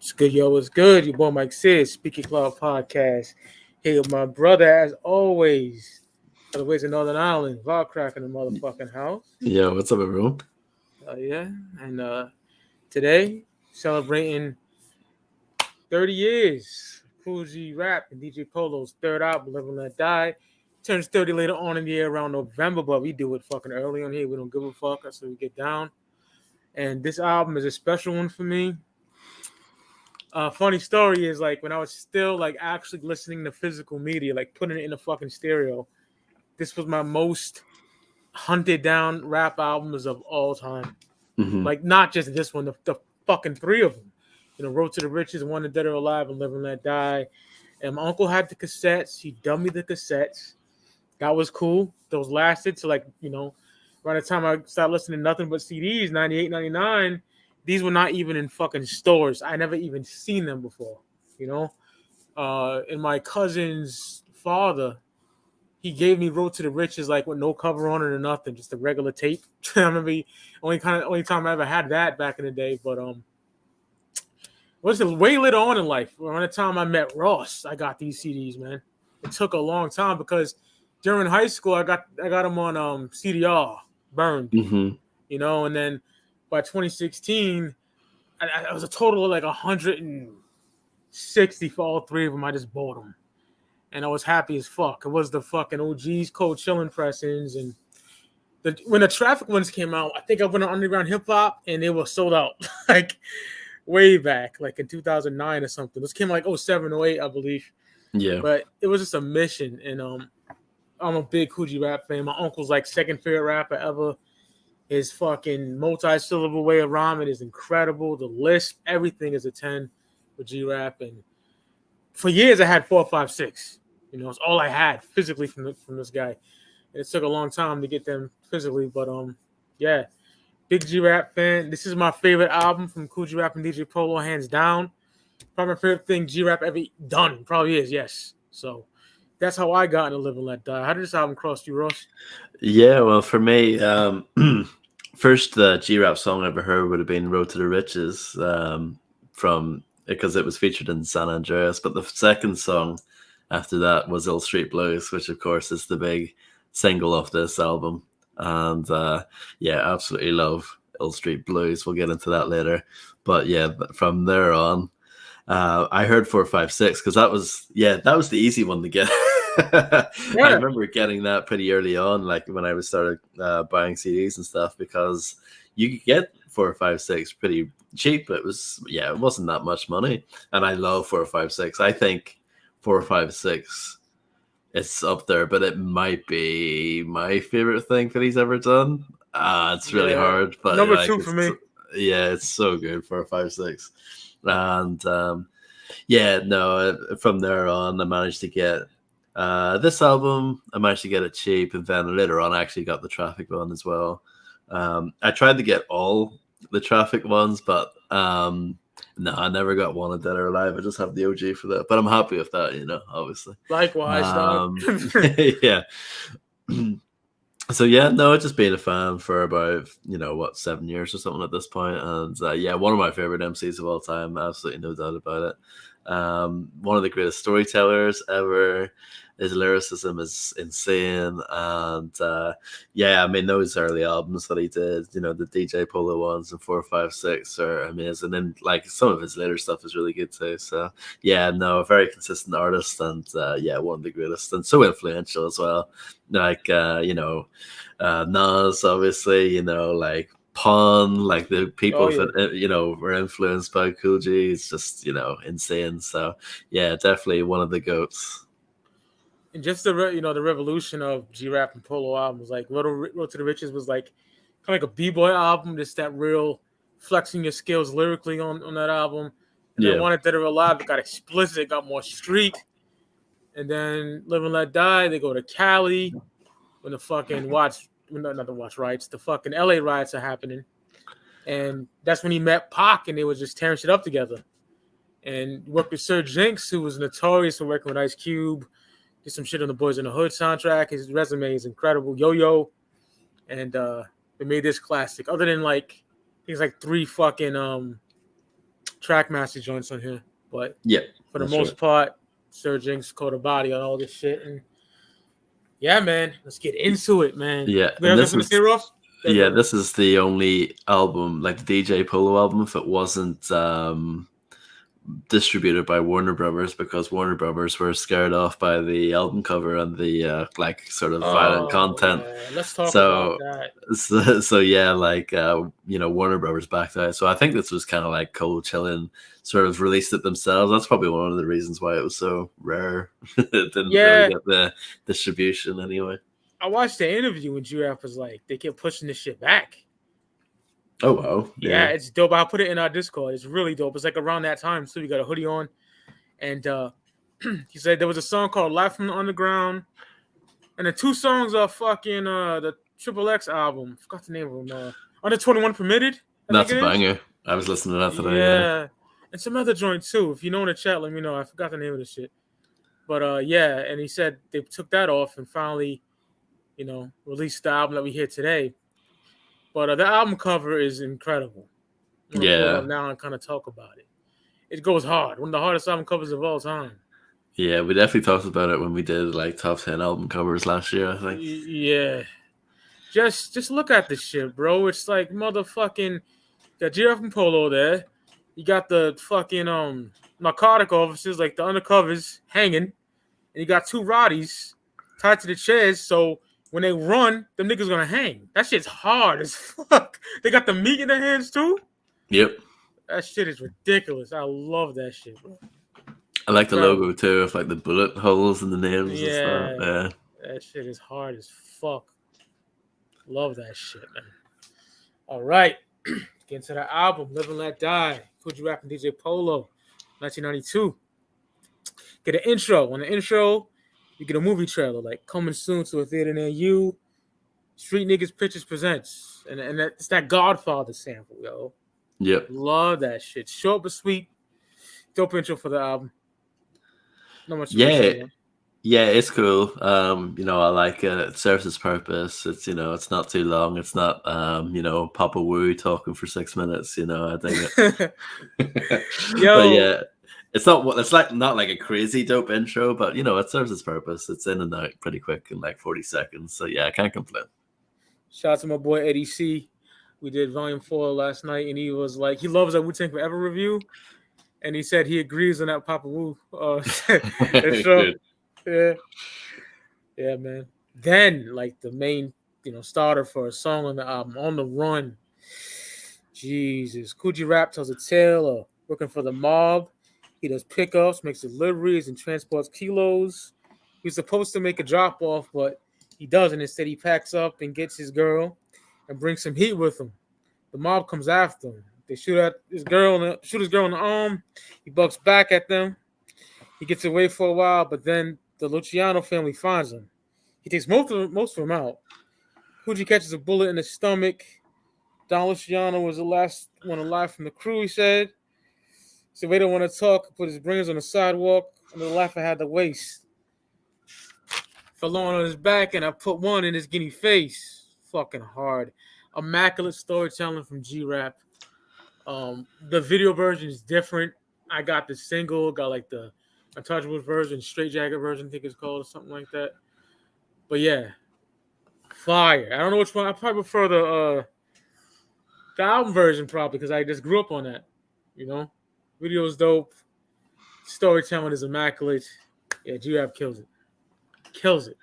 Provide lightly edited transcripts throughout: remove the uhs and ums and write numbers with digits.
It's good, yo. It's good. Your boy Mike says, Ya Clout Podcast. Here with my brother, as always. Otherwise, in Northern Ireland, Valcrack in the motherfucking house. Yeah, what's up, everyone? Yeah. And today, celebrating 30 years. Kool Rap and DJ Polo's third album, Live and Let Die. Turns 30 later on in the year around November, but we do it fucking early on here. We don't give a fuck. That's how we get down. And this album is a special one for me. Funny story is like when I was still like actually listening to physical media, like putting it in a fucking stereo. This was my most hunted down rap albums of all time. Mm-hmm. Like not just this one, the fucking three of them. You know, Road to the Riches, Wanted Dead or Alive, and Live and Let Die. And my uncle had the cassettes. He dumped me the cassettes. That was cool. Those lasted to like, around the time I started listening to nothing but CDs, 98, 99. These were not even in fucking stores. I never even seen them before, And my cousin's father, he gave me Road to the Riches like with no cover on it or nothing, just a regular tape. I remember only time I ever had that back in the day. But what's it way later on in life? Around the time I met Ross, I got these CDs, man. It took a long time because during high school I got them on CDR burned, and then by 2016, I was a total of like 160 for all three of them. I just bought them. And I was happy as fuck. It was the fucking OGs, Cold Chillin' pressings. And when the Traffic ones came out, I think I went on Underground Hip Hop and they were sold out like way back, like in 2009 or something. This came like 07, 08, I believe. Yeah. But it was just a mission. And I'm a big Kool Rap fan. My uncle's like second favorite rapper ever. His fucking multi-syllable way of rhyming is incredible. The lisp, everything is a 10 for G-Rap. And for years, I had 4, 5, 6. It's all I had physically from this guy. And it took a long time to get them physically. But, yeah, big G-Rap fan. This is my favorite album from Kool Rap and DJ Polo, hands down. Probably my favorite thing G-Rap ever done. Probably is, yes. So that's how I got into Live and Let Die. How did this album cross you, Ross? Yeah, well, for me, first G-Rap song I ever heard would have been Road to the Riches because it was featured in San Andreas. But the second song after that was Ill Street Blues, which, of course, is the big single of this album. And, absolutely love Ill Street Blues. We'll get into that later. But, yeah, from there on, I heard 456 because that was the easy one to get. I remember getting that pretty early on, like when I started buying CDs and stuff, because you could get 456 pretty cheap. It wasn't that much money, and I love 456. I think 456 is up there, but it might be my favorite thing that he's ever done. It's really hard, but number 2 for me. Yeah, it's so good. 456, and from there on, I managed to get. This album, I managed to get it cheap, and then later on I actually got the Traffic one as well. I tried to get all the Traffic ones, but no, I never got Wanted Dead or Alive. I just have the OG for that, but I'm happy with that, obviously. Likewise, dog. Yeah. So I've just been a fan for about 7 years or something at this point, and one of my favorite MCs of all time, absolutely no doubt about it. One of the greatest storytellers ever. His lyricism is insane, and those early albums that he did, the DJ Polo ones and 456 are amazing, and like some of his later stuff is really good too. So a very consistent artist, and one of the greatest, and so influential as well. Like Nas, obviously, like Pun, like the people that were influenced by Kool G. It's just insane. So definitely one of the goats. And just the revolution of G-Rap and Polo albums, like Road to the Riches was like kind of like a B-boy album, just that real flexing your skills lyrically on that album. And then Wanted Dead or Alive, it got explicit, it got more street. And then Live and Let Die, they go to Cali when the fucking the fucking LA riots are happening. And that's when he met Pac and they were just tearing shit up together. And worked with Sir Jinx, who was notorious for working with Ice Cube. Did some shit on the Boys in the Hood soundtrack. His resume is incredible. Yo-Yo. And they made this classic. Other than like, things like 3 fucking Trackmaster joints on here, but Yeah, for the that's most right. part, Sir Jinx caught a body on all this shit. And yeah, man, let's get into it, man. Yeah, We and have this nothing to say, is Ross? Yeah, go yeah, ahead. this is the only album, like the DJ Polo album, if it wasn't distributed by Warner Brothers, because Warner Brothers were scared off by the album cover and the like sort of violent Oh content. yeah, let's talk about So that. so yeah, like Warner Brothers backed out. So I think this was kind of like Cold Chillin sort of released it themselves. That's probably one of the reasons why it was so rare. It didn't really Yeah, get the distribution anyway. I watched the interview when Giraffe was like, they kept pushing this shit back. Oh wow, Yeah, yeah, it's dope. I'll put it in our Discord. It's really dope. It's like around that time, so you got a hoodie on. And he said there was a song called Live from the Underground. And the two songs are fucking the Triple X album. Forgot the name of them. Under 21 Permitted, I think that's a it is. banger. I was listening to that today. Yeah, Yeah. And some other joint too. If you know in the chat, let me know. I forgot the name of the shit. But yeah, and he said they took that off and finally, released the album that we hear today. But the album cover is incredible. I'm gonna pull it yeah, up now and kind of talk about it. It goes hard. One of the hardest album covers of all time. yeah. We definitely talked about it when we did like top 10 album covers last year, I think. Yeah. Just look at this shit, bro. It's like motherfucking got Giraffe and Polo there. You got the fucking narcotic officers, like the undercovers, hanging, and you got two Roddies tied to the chairs. So when they run, them niggas gonna hang. That shit's hard as fuck. They got the meat in their hands too. Yep. That shit is ridiculous. I love that shit, bro. I like the Incredible. logo too, of like the bullet holes in the names and stuff. Yeah, Yeah. that shit is hard as fuck. Love that shit, man. All right, get into the album, Live and Let Die. Kool Rap and DJ Polo, 1992. Get an intro. On the intro, you get a movie trailer, like coming soon to a theater near you. Street Niggas Pictures presents, and it's that Godfather sample, yo. Yep. Love that shit. Short but sweet. Dope intro for the album. Not much to Yeah. say, man. Yeah, it's cool. I like it. It serves its purpose. It's it's not too long. It's not Papa Wu talking for 6 minutes. I think it. Yo. But yeah, it's like not like a crazy dope intro, but it serves its purpose. It's in and out pretty quick in like 40 seconds. So yeah, I can't complain. Shout out to my boy Eddie C. We did Volume 4 last night, and he was like, he loves that Wu-Tang Forever review, and he said he agrees on that Papa Wu intro. Yeah, man. Then, like the main, starter for a song on the album, On the Run. Jesus, Kool Rap tells a tale of working for the mob. He does pickups, makes deliveries, and transports kilos. He's supposed to make a drop off, but he doesn't. Instead, he packs up and gets his girl and brings some heat with him. The mob comes after him. They shoot at his girl shoot his girl in the arm. He bucks back at them. He gets away for a while, but then the Luciano family finds him. He takes most of them out. Kool catches a bullet in his stomach. Don Luciano was the last one alive from the crew, he said. So they don't want to talk. Put his brains on the sidewalk. And the laugher had the waist. Fell on his back, and I put one in his guinea face. Fucking hard. Immaculate storytelling from G-Rap. The video version is different. I got the single, got like the Untouchables version, Straight Jacket version, I think it's called, or something like that. But yeah, fire. I don't know which one. I probably prefer the album version, probably, because I just grew up on that. Video is dope. Storytelling is immaculate. Yeah, G-Rap kills it. Kills it.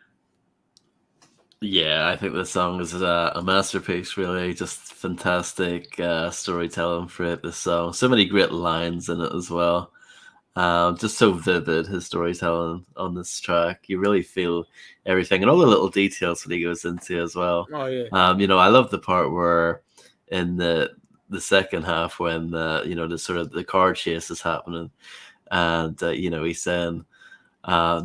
Yeah, I think the song is a masterpiece, really. Just fantastic storytelling for it, this song. So many great lines in it as well. Just so vivid, his storytelling on this track. You really feel everything and all the little details that he goes into as well. Oh, yeah. I love the part where in the second half when, the sort of the car chase is happening and, he's saying, now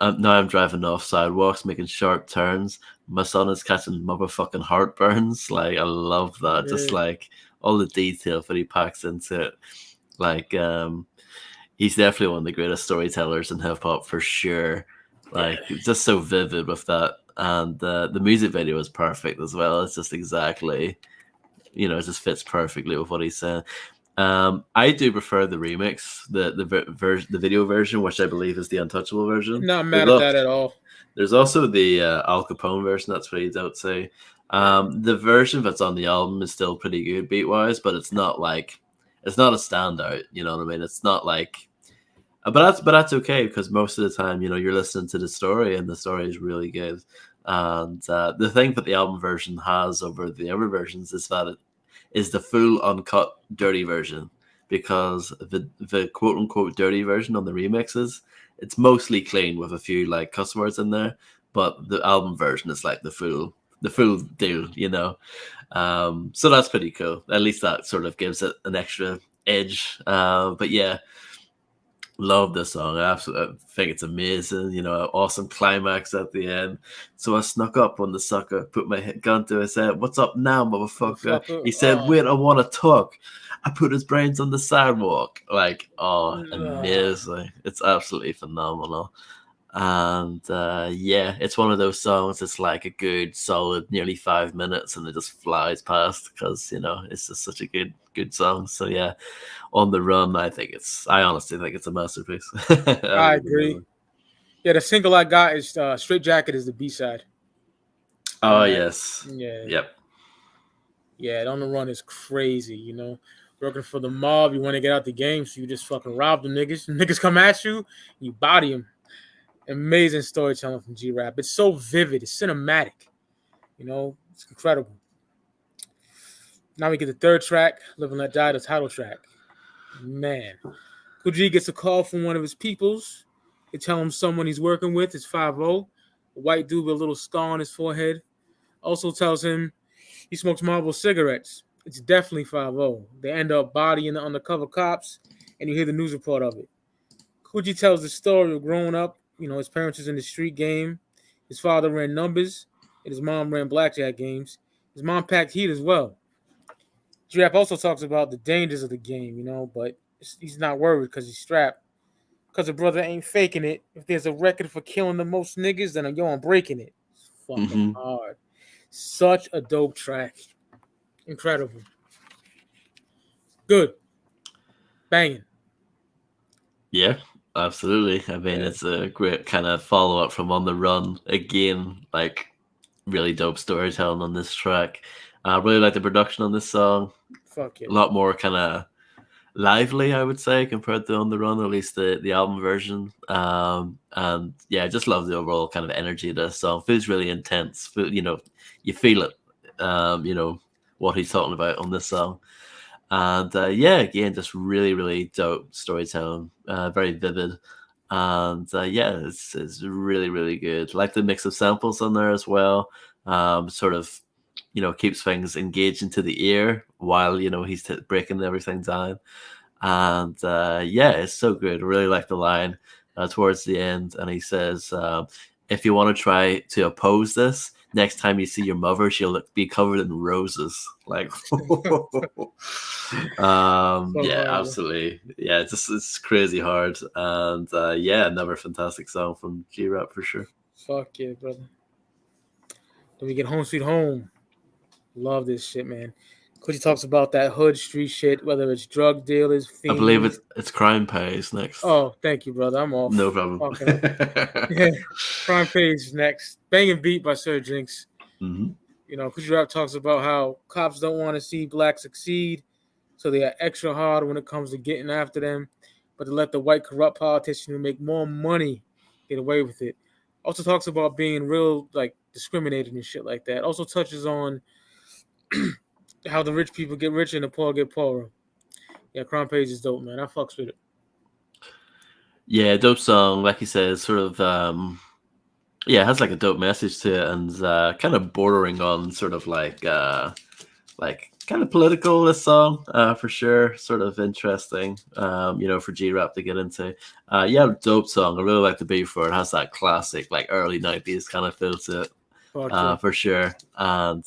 I'm driving off sidewalks, making sharp turns. My son is catching motherfucking heartburns. Like, I love that. Yeah. Just like all the detail that he packs into it. Like, he's definitely one of the greatest storytellers in hip hop for sure. Like, just so vivid with that. And the music video is perfect as well. It's just exactly, it just fits perfectly with what he's saying. I do prefer the remix, the video version, which I believe is the Untouchable version. Not mad at that at all. There's also the Al Capone version. That's what he's out say. The version that's on the album is still pretty good beat wise, but it's not a standout. You know what I mean? It's not like, but that's okay because most of the time, you know, you're listening to the story and the story is really good. And the thing that the album version has over the other versions is that it is the full uncut dirty version, because the quote unquote dirty version on the remixes, it's mostly clean with a few like cuss words in there, but the album version is like the full deal, you know. So that's pretty cool. At least that sort of gives it an extra edge. But yeah, love this song. I absolutely think it's amazing. You know, awesome climax at the end. So I snuck up on the sucker, put my gun to his head. What's up now, motherfucker? He said, "Wait, I want to talk." I put his brains on the sidewalk. Like, amazing. It's absolutely phenomenal. And yeah, it's one of those songs. It's like a good solid nearly 5 minutes, and it just flies past because, you know, it's just such a good song. So yeah, On the Run, I honestly think it's a masterpiece. I agree. Yeah, the single I got is Straight Jacket is the B-side. Oh yes. Yeah. Yep. Yeah, On the Run is crazy, you know. Working for the mob, you want to get out the game, so you just fucking rob the niggas. Niggas come at you, you body them. Amazing storytelling from G-Rap. It's so vivid. It's cinematic. You know, it's incredible. Now we get the third track, Live and Let Die, the title track. Man. Kool G gets a call from one of his peoples. They tell him someone he's working with is 5-0. A white dude with a little scar on his forehead. Also tells him he smokes Marlboro cigarettes. It's definitely 5-0. They end up bodying the undercover cops, and you hear the news report of it. Kool G tells the story of growing up. You know, his parents was in the street game. His father ran numbers, and his mom ran blackjack games. His mom packed heat as well. G-Rap also talks about the dangers of the game, you know, but he's not worried because he's strapped. Because the brother ain't faking it. If there's a record for killing the most niggas, then I'm breaking it. It's fucking hard. Such a dope track. Incredible. Good. Banging. Yeah. Absolutely. I mean, it's a great kind of follow-up from On the Run. Again, like, really dope storytelling on this track. I really like the production on this song. Fuck yeah. A lot more kind of lively, I would say, compared to On the Run, at least the album version. And yeah, I just love the overall kind of energy of this song. Feels really intense. You know, you feel it, you know, what he's talking about on this song. And yeah, again, just really, really dope storytelling, very vivid, and yeah, it's really, really good. Like the mix of samples on there as well, sort of, you know, keeps things engaged into the ear while, you know, he's breaking everything down, and yeah, it's so good. I really like the line towards the end, and he says, "If you want to try to oppose this, next time you see your mother, she'll be covered in roses." Like, yeah, absolutely. Yeah, it's crazy hard. And yeah, another fantastic song from G-Rap for sure. Fuck yeah, brother. Then we get Home Sweet Home. Love this shit, man. Because he talks about that hood street shit, whether it's drug dealers, fiends. I believe it's Crime Pays next. Oh, thank you, brother. I'm off. No problem. Yeah, Crime Pays next. Banging beat by Sir Jinx. Mm-hmm. You know, because Rap talks about how cops don't want to see blacks succeed, so they are extra hard when it comes to getting after them, but to let the white corrupt politician who make more money get away with it. Also talks about being real, like, discriminated and shit like that. Also touches on how the rich people get richer and the poor get poorer. Yeah, Crime Page is dope, man. I fucks with it. Yeah, dope song. Like you said, sort of, yeah, it has like a dope message to it, and kind of bordering on sort of like kind of political. This song, for sure, sort of interesting. You know, for G-Rap to get into. Yeah, dope song. I really like the beat for it. It has that classic, like early 90s kind of feel to it, for sure. And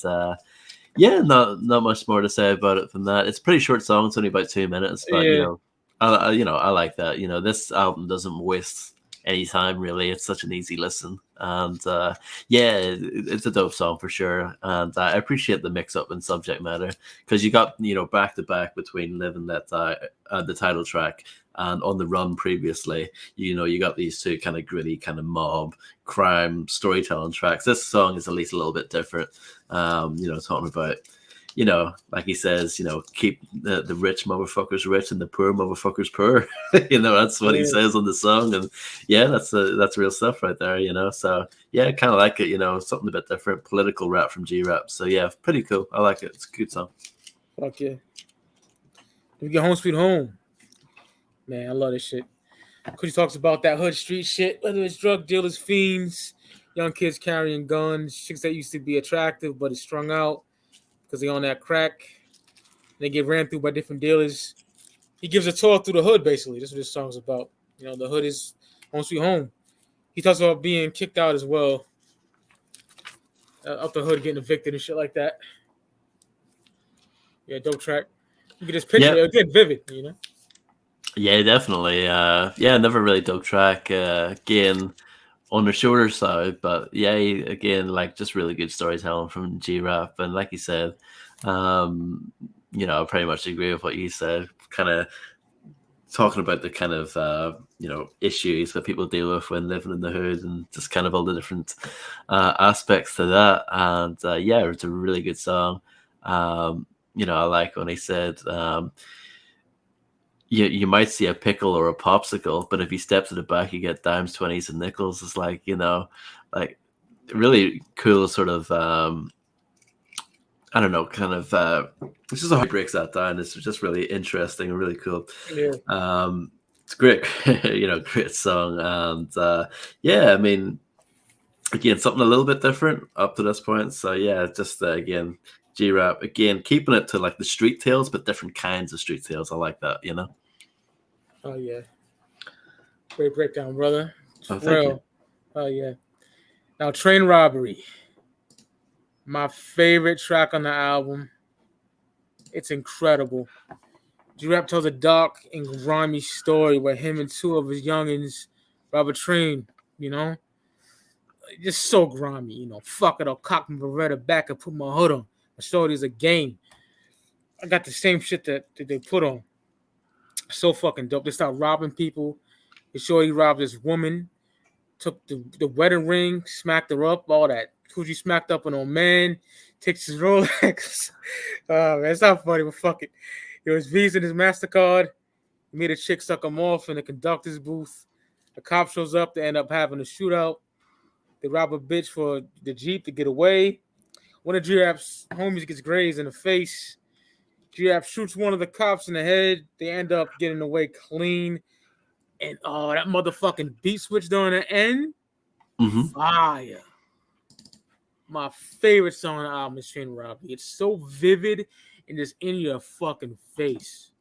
yeah, not much more to say about it than that. It's a pretty short song. It's only about 2 minutes, but you know, I like that. You know, this album doesn't waste anytime really. It's such an easy listen, and yeah, it's a dope song for sure. And I appreciate the mix up in subject matter, because you got, back to back between Live and Let Die, the title track, and On the Run previously. You got these two kind of gritty, kind of mob crime storytelling tracks. This song is at least a little bit different. Talking about, like he says, keep the rich motherfuckers rich and the poor motherfuckers poor. That's what he says on the song, and yeah, that's real stuff right there. So yeah, kind of like it. Something a bit different, political rap from G-Rap. So yeah, pretty cool. I like it. It's a good song. Fuck yeah. We get Home Sweet Home. Man, I love this shit. Because he talks about that hood street shit, whether it's drug dealers, fiends, young kids carrying guns, chicks that used to be attractive but is strung out because they on that crack. They get ran through by different dealers. He gives a tour through the hood, basically. That's what this song's about. The hood is Home Sweet Home. He talks about being kicked out as well. Out the hood, getting evicted and shit like that. Yeah, dope track. You can just picture it. Again, vivid, Yeah, definitely. Never really dope track. Again, on the shorter side, but yeah, again, like just really good storytelling from G-Rap. And like you said, I pretty much agree with what you said. Kind of talking about the kind of issues that people deal with when living in the hood, and just kind of all the different aspects to that. And yeah, it's a really good song. I like when he said, you might see a pickle or a popsicle, but if you step to the back, you get dimes, 20s, and nickels. It's like, like really cool sort of, I don't know, kind of, it's just how he breaks that down. It's just really interesting and really cool. Yeah. It's great, great song. And yeah, I mean, again, something a little bit different up to this point. So yeah, just again, G-Rap, again, keeping it to like the street tales, but different kinds of street tales. I like that, Oh, yeah. Great breakdown, brother. Oh, thank you. Oh, yeah. Now, Train Robbery. My favorite track on the album. It's incredible. G-Rap tells a dark and grimy story where him and two of his youngins rob a train, Just so grimy, Fuck it, I'll cock my Beretta back and put my hood on. I showed it's a game. I got the same shit that they put on. So fucking dope. They start robbing people. They show he robbed this woman, took the wedding ring, smacked her up, all that. Coochie smacked up an old man, takes his Rolex. Man, it's not funny, but fuck it. It was Visa and his MasterCard. He made a chick suck him off in the conductor's booth. The cop shows up. They end up having a shootout. They rob a bitch for the Jeep to get away. One of G-Rap's homies gets grazed in the face. G-Rap shoots one of the cops in the head. They end up getting away clean. And that motherfucking beat switch during the end. Mm-hmm. Fire. My favorite song on the album is Train Robbery. It's so vivid and just in your fucking face.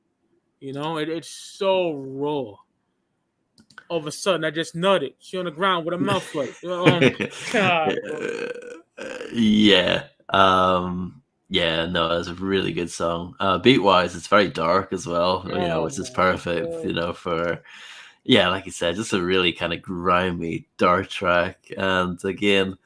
It's so raw. All of a sudden, I just nutted. She on the ground with her mouth full. Oh my God. Yeah. Yeah, no, it's a really good song. Beat wise, it's very dark as well, which is perfect, for, yeah, like you said, just a really kind of grimy, dark track. And again,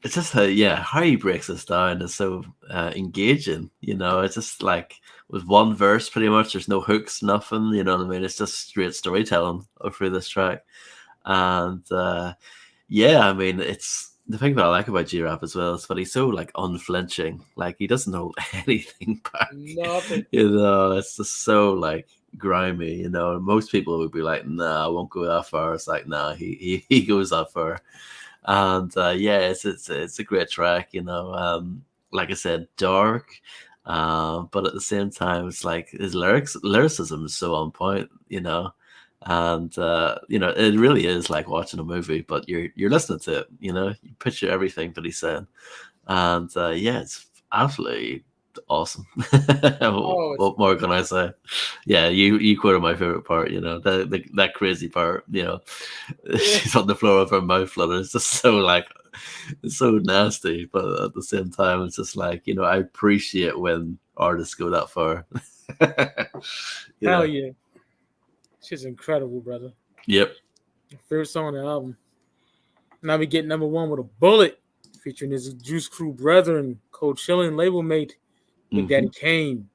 it's just how he breaks this down is so engaging, it's just like with one verse pretty much, there's no hooks, nothing, you know what I mean? It's just straight storytelling through this track. And yeah, I mean, it's the thing that I like about G-Rap as well is that he's so like unflinching. Like he doesn't hold anything back. Nothing. It's just so like grimy. Most people would be like, "Nah, I won't go that far." It's like, nah, he goes that far. And yeah, it's a great track. Like I said, dark, but at the same time, it's like his lyricism is so on point. And it really is like watching a movie, but you're listening to it. You picture everything that he's saying, and yeah, it's absolutely awesome. What more can I say? Yeah, you quoted my favorite part. That crazy part. She's on the floor with her mouth fluttering. It's just so like it's so nasty, but at the same time, it's just like I appreciate when artists go that far. Hell yeah. She's incredible, brother. Yep. Favorite song on the album. Now we get number one with a bullet, featuring his Juice Crew brethren, Cold Chillin' label mate, Big Hmm. Daddy Kane.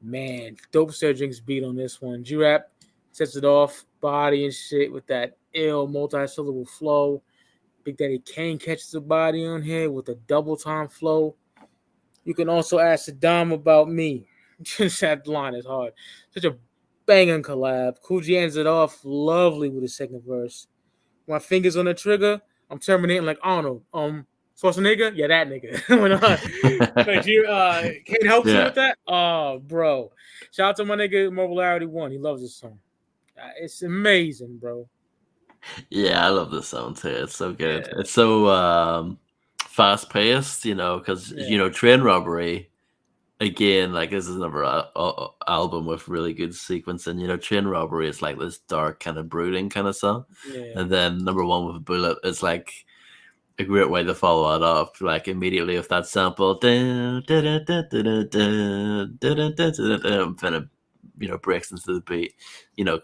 Man, dope Jinx beat on this one. G-Rap sets it off, body and shit with that ill multi-syllable flow. Big Daddy Kane catches the body on here with a double time flow. You can also ask Saddam about me. Just that line is hard. Such a banging collab. Coogee ends it off lovely with his second verse. My fingers on the trigger, I'm terminating like Arnold. Schwarzenegger, yeah, that nigga. When like you, Kane helps him Yeah. with that. Oh, bro, shout out to my nigga Mobilarity One. He loves this song. It's amazing, bro. Yeah, I love this song too. It's so good. Yeah, It's so fast paced, because yeah, Train Robbery again, like this is another album with really good sequencing. Train Robbery is like this dark kind of brooding kind of song, yeah. and then number one with Bullet is like a great way to follow it up, like immediately with that sample, kind of breaks into the beat,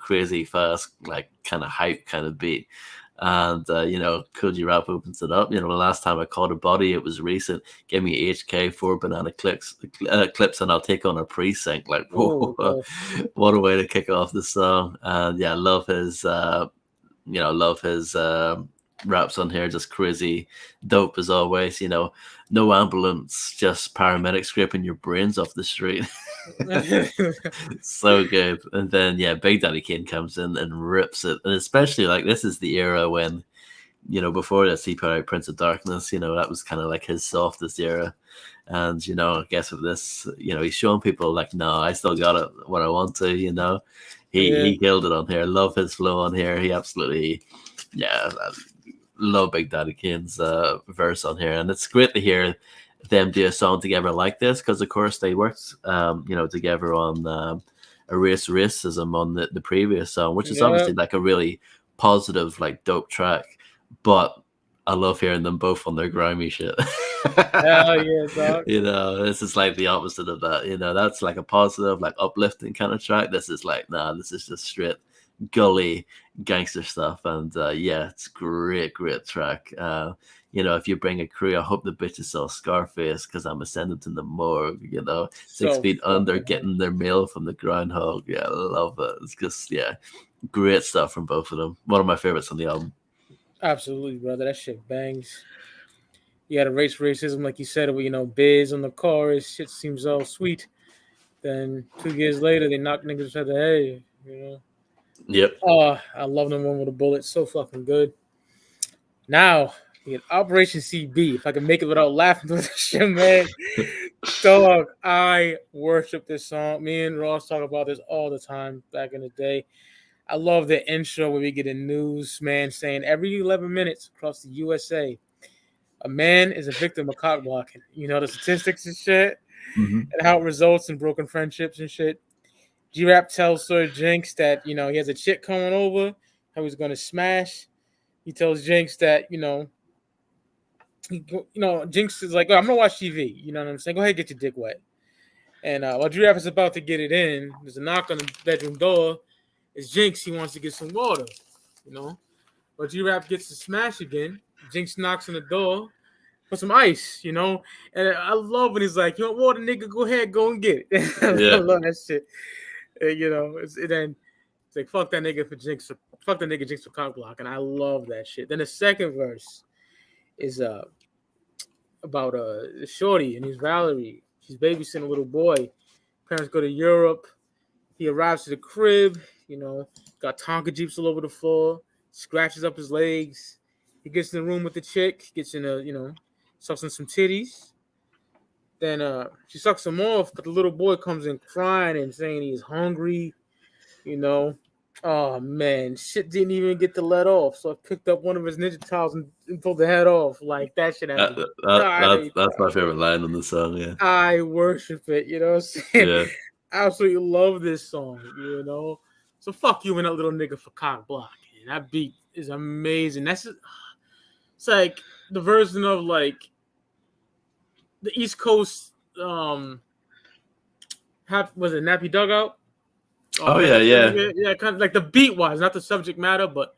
crazy fast, like kind of hype kind of beat. And Koji Rap opens it up. The last time I caught a body, it was recent. Give me HK 4 banana clips, and I'll take on a precinct. Like, Oh, whoa, what a way to kick off the song! And yeah, love his raps on here, just crazy dope as always. No ambulance, just paramedics scraping your brains off the street. So good. And then yeah, Big Daddy Kane comes in and rips it, and especially like this is the era when before that he put out Prince of Darkness. That was kind of like his softest era. And I guess with this, he's showing people like, no, I still got it what I want to. He killed it on here. Love his flow on here. He absolutely, yeah, I love Big Daddy Kane's verse on here, and it's great to hear them do a song together like this, because of course they worked together on Erase Racism on the previous song, which is obviously like a really positive, like dope track. But I love hearing them both on their grimy shit. Hell yeah, dog. This is like the opposite of that. That's like a positive, like uplifting kind of track. This is like, nah, this is just straight gully gangster stuff. And yeah, it's great track. If you bring a crew, I hope the bitches saw Scarface, because I'm sending them to the morgue. 6 feet under, getting their mail from the groundhog. Yeah, I love it. It's just, yeah, great stuff from both of them. One of my favorites on the album. Absolutely, brother. That shit bangs. You got to race racism, like you said, with, Biz on the chorus. Shit seems all sweet. Then 2 years later, they knock niggas upside the head, Yep. Oh, I love them one with a bullet. So fucking good. Now, we get Operation CB. If I can make it without laughing through this shit, man. Dog, I worship this song. Me and Ross talk about this all the time back in the day. I love the intro where we get a newsman saying every 11 minutes across the USA, a man is a victim of cock blocking. The statistics and shit, Mm-hmm. and how it results in broken friendships and shit. G-Rap tells Sir Jinx that, he has a chick coming over, how he's going to smash. He tells Jinx that, Jinx is like, oh, I'm going to watch TV. You know what I'm saying? Go ahead, get your dick wet. And while G-Rap is about to get it in, there's a knock on the bedroom door. It's Jinx. He wants to get some water, But G-Rap gets to smash again. Jinx knocks on the door for some ice, And I love when he's like, you want water, nigga? Go ahead, go and get it. Yeah. I love that shit. Then it's like, fuck that nigga for Jinx. Fuck that nigga Jinx for cock block. And I love that shit. Then the second verse is about Shorty, and he's Valerie. She's babysitting a little boy. Parents go to Europe. He arrives to the crib, got Tonka Jeeps all over the floor, scratches up his legs. He gets in the room with the chick, gets in sucks in some titties. Then she sucks him off, but the little boy comes in crying and saying he's hungry, Oh, man, shit didn't even get to let off. So I picked up one of his Ninja Tiles and pulled the head off. Like, that shit had me. That's my favorite line on the song, yeah. I worship it, you know what I'm saying? Yeah. I absolutely love this song, So fuck you and that little nigga for cock blocking. That beat is amazing. It's like the version of like the East Coast was it Nappy Dugout? Yeah. Yeah, kind of like the beat wise, not the subject matter, but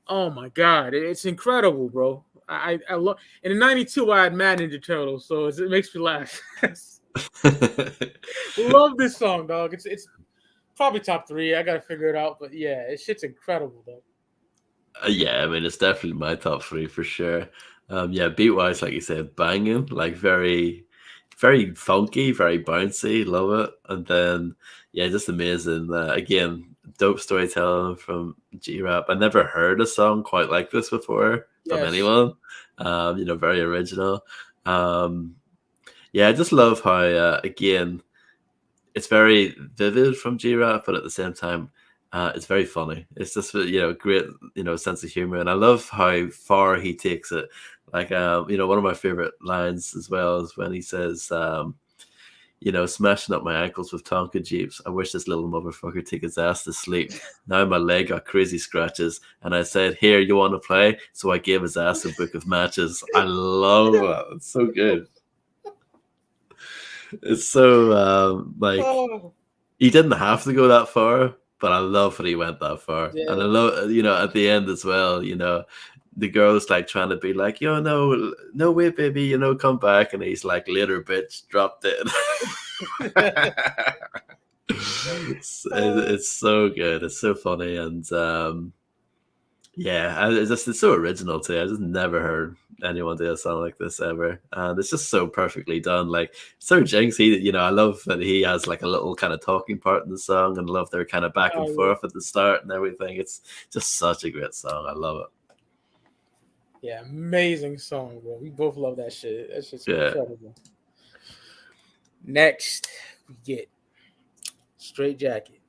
Oh my god, it's incredible, bro. I love. And in '92, I had Mad Ninja Turtles, so it makes me laugh. Love this song, dog. It's probably top three. I gotta figure it out, but yeah, it shit's incredible, though. Yeah, I mean, it's definitely my top three for sure. Yeah, beat wise, like you said, banging, like very, very funky, very bouncy, love it. And then, yeah, just amazing. Again, dope storytelling from G Rap. I never heard a song quite like this before from Yes, anyone. Very original. Um, yeah, I just love how, again, it's very vivid from G Rap, but at the same time, it's very funny. It's just great sense of humor, and I love how far he takes it. Like one of my favorite lines as well is when he says, smashing up my ankles with Tonka Jeeps. I wish this little motherfucker take his ass to sleep. Now my leg got crazy scratches, and I said, "Here, you want to play?" So I gave his ass a book of matches. I love that. It's so good. It's so oh, he didn't have to go that far, but I love that he went that far. And I yeah. love, at the end as well, the girl's like trying to be like, yo, no, no way, baby, come back. And he's like, later, bitch, drop dead. It's so good. It's so funny. And it's so original too. I just never heard anyone do a song like this ever, and it's just so perfectly done. Like Sir Jinx, I love that he has like a little kind of talking part in the song, and love their kind of back and Oh, yeah. forth at the start and everything. It's just such a great song. I love it. Yeah, amazing song, bro. We both love that shit. That's just Yeah. incredible. Next, we get Straight Jacket.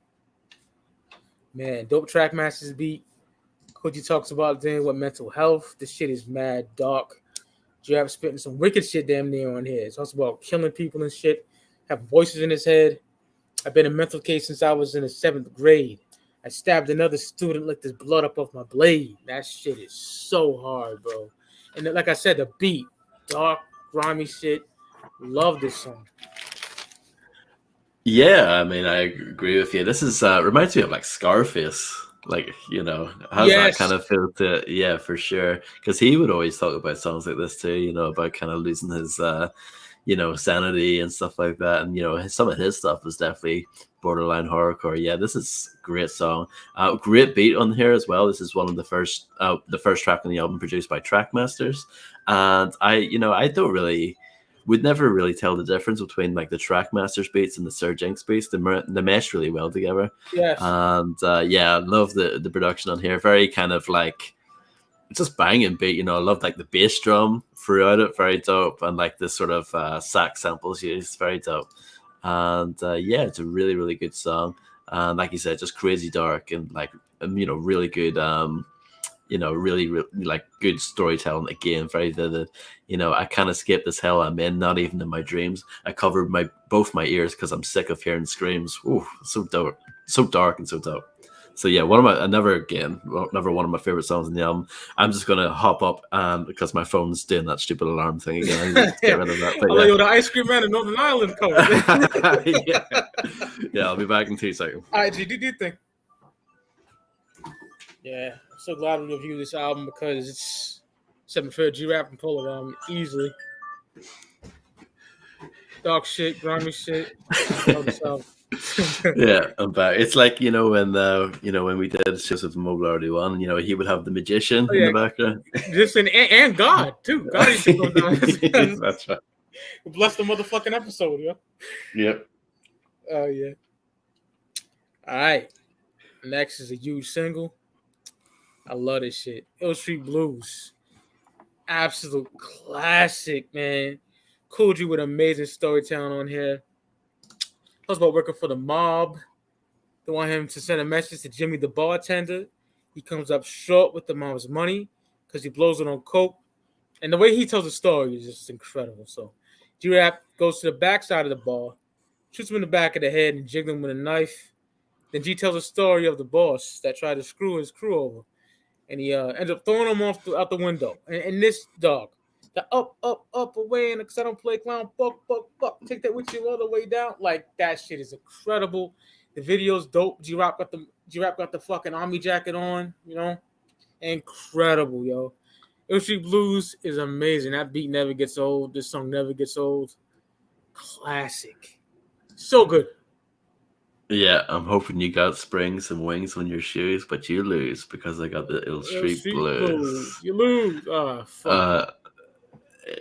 Man, dope track masters beat. Koji talks about dealing with mental health. This shit is mad dark. J-Rap spitting some wicked shit damn near on here. It talks about killing people and shit. Having voices in his head. I've been in a mental case since I was in the 7th grade. I stabbed another student, licked his blood up off my blade. That shit is so hard, bro. And like I said, the beat, dark, grimy shit. Love this song. Yeah, I mean, I agree with you. This is reminds me of like Scarface. Like, has that Yes. kind of feel to it. Yeah, for sure. Because he would always talk about songs like this too, about kind of losing his sanity and stuff like that. And some of his stuff was definitely borderline horrorcore. Yeah, this is a great song. Great beat on here as well. This is one of the first track on the album produced by Trackmasters. And I don't really would never really tell the difference between like the Trackmasters beats and the Sir Jinx beats. They mesh really well together. Yes. And I love the production on here. Very kind of like it's just banging beat. I love like the bass drum throughout it, very dope, and like this sort of sax samples used, very dope. And it's a really really good song. And like you said, just crazy dark and like really good. Really, really like good storytelling again, very vivid. I can't escape this hell I'm in, not even in my dreams. I covered both my ears because I'm sick of hearing screams. Ooh, so dark and so dope. So yeah, another one of my favorite songs in the album. I'm just gonna hop up because my phone's doing that stupid alarm thing again. I need to get rid of that. But Although the ice cream man in Northern Ireland covered. yeah, I'll be back in 2 seconds. All right, G, do your thing. Yeah, I'm so glad we reviewed this album because it's my favorite G-Rap and Polo album easily. Dark shit, grimy shit. Yeah, I'm back. It's like when we did shows of Mobility One, he would have the magician in the background. Just and God too. God used to go down. That's right. Bless the motherfucking episode, yo. Yep. Oh yeah. All right. Next is a huge single. I love this shit. Ill Street Blues. Absolute classic, man. Kool with amazing storytelling on here. Talks about working for the mob. They want him to send a message to Jimmy the bartender. He comes up short with the mob's money because he blows it on coke. And the way he tells the story is just incredible. So G-Rap goes to the backside of the bar, shoots him in the back of the head and jiggles him with a knife. Then G tells a story of the boss that tried to screw his crew over. And he ends up throwing him out the window. And this dog, the up, away, and because I don't play clown, fuck, take that with you all the way down. Like, that shit is incredible. The video's dope. G-Rap got the fucking army jacket on, Incredible, yo. Ill Street Blues is amazing. That beat never gets old. This song never gets old. Classic. So good. Yeah, I'm hoping you got springs and wings on your shoes, but you lose because I got the Ill Ill Street Street Blues. Blues. You lose. Ah, fuck you. Uh,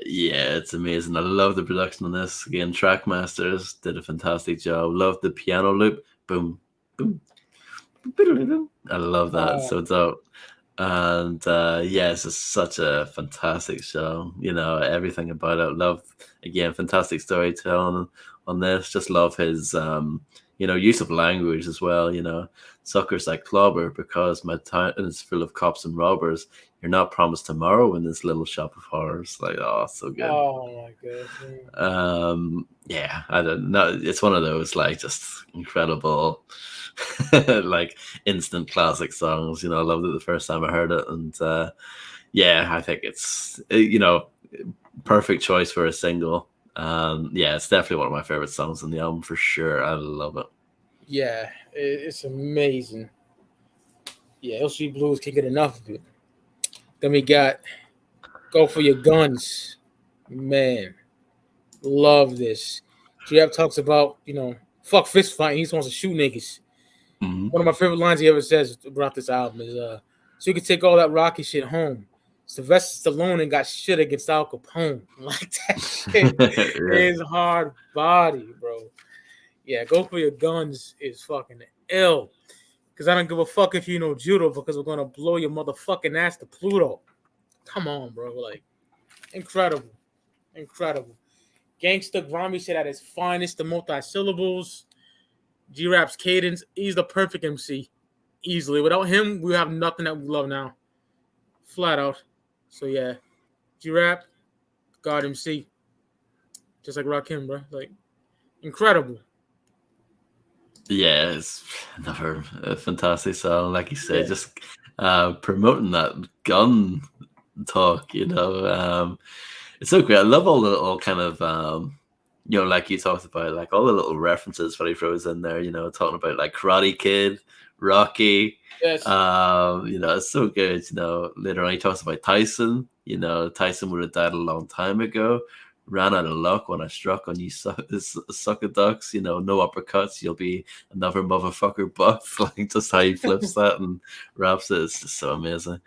yeah, it's amazing. I love the production on this. Again, Trackmasters did a fantastic job. Love the piano loop. Boom, boom, boom. I love that. Ah, So dope. And yeah, it's just such a fantastic show. You know, everything about it. Love again, fantastic storytelling on this. Just love his use of language as well. You know, suckers like clobber because my town is full of cops and robbers. You're not promised tomorrow in this little shop of horrors. Like, oh, so good. oh my god. Yeah, I don't know. It's one of those like just incredible, like instant classic songs. You know, I loved it the first time I heard it, and yeah, I think it's perfect choice for a single. Yeah, it's definitely one of my favorite songs on the album for sure. I love it. Yeah, it's amazing. Yeah, Ill Street Blues can't get enough of it. Then we got Go for Your Guns. Man, love this. G-Rap talks about, fuck fist fighting. He just wants to shoot niggas. Mm-hmm. One of my favorite lines he ever says about this album is, so you can take all that Rocky shit home. Sylvester Stallone and got shit against Al Capone. Like that shit Yeah. is hard body, bro. Yeah, Go for Your Guns is fucking ill. Because I don't give a fuck if you know judo because we're going to blow your motherfucking ass to Pluto. Come on, bro. Like, incredible. Incredible. Gangsta grimy shit at its finest, the multi-syllables. G-Rap's cadence. He's the perfect MC. Easily. Without him, we have nothing that we love now. Flat out. So, yeah. G-Rap, God MC. Just like Rakim, bro. Like, incredible. Yeah, it's another fantastic song. Like you said, Yeah. just promoting that gun talk, it's so great. I love all the little kind of, like you talked about, like all the little references that he throws in there, talking about like Karate Kid, Rocky. Yes. It's so good. Later on he talks about Tyson. Tyson would have died a long time ago. Ran out of luck when I struck on you sucker ducks. No uppercuts. You'll be another motherfucker buff. Like just how he flips that and raps it. It's just so amazing.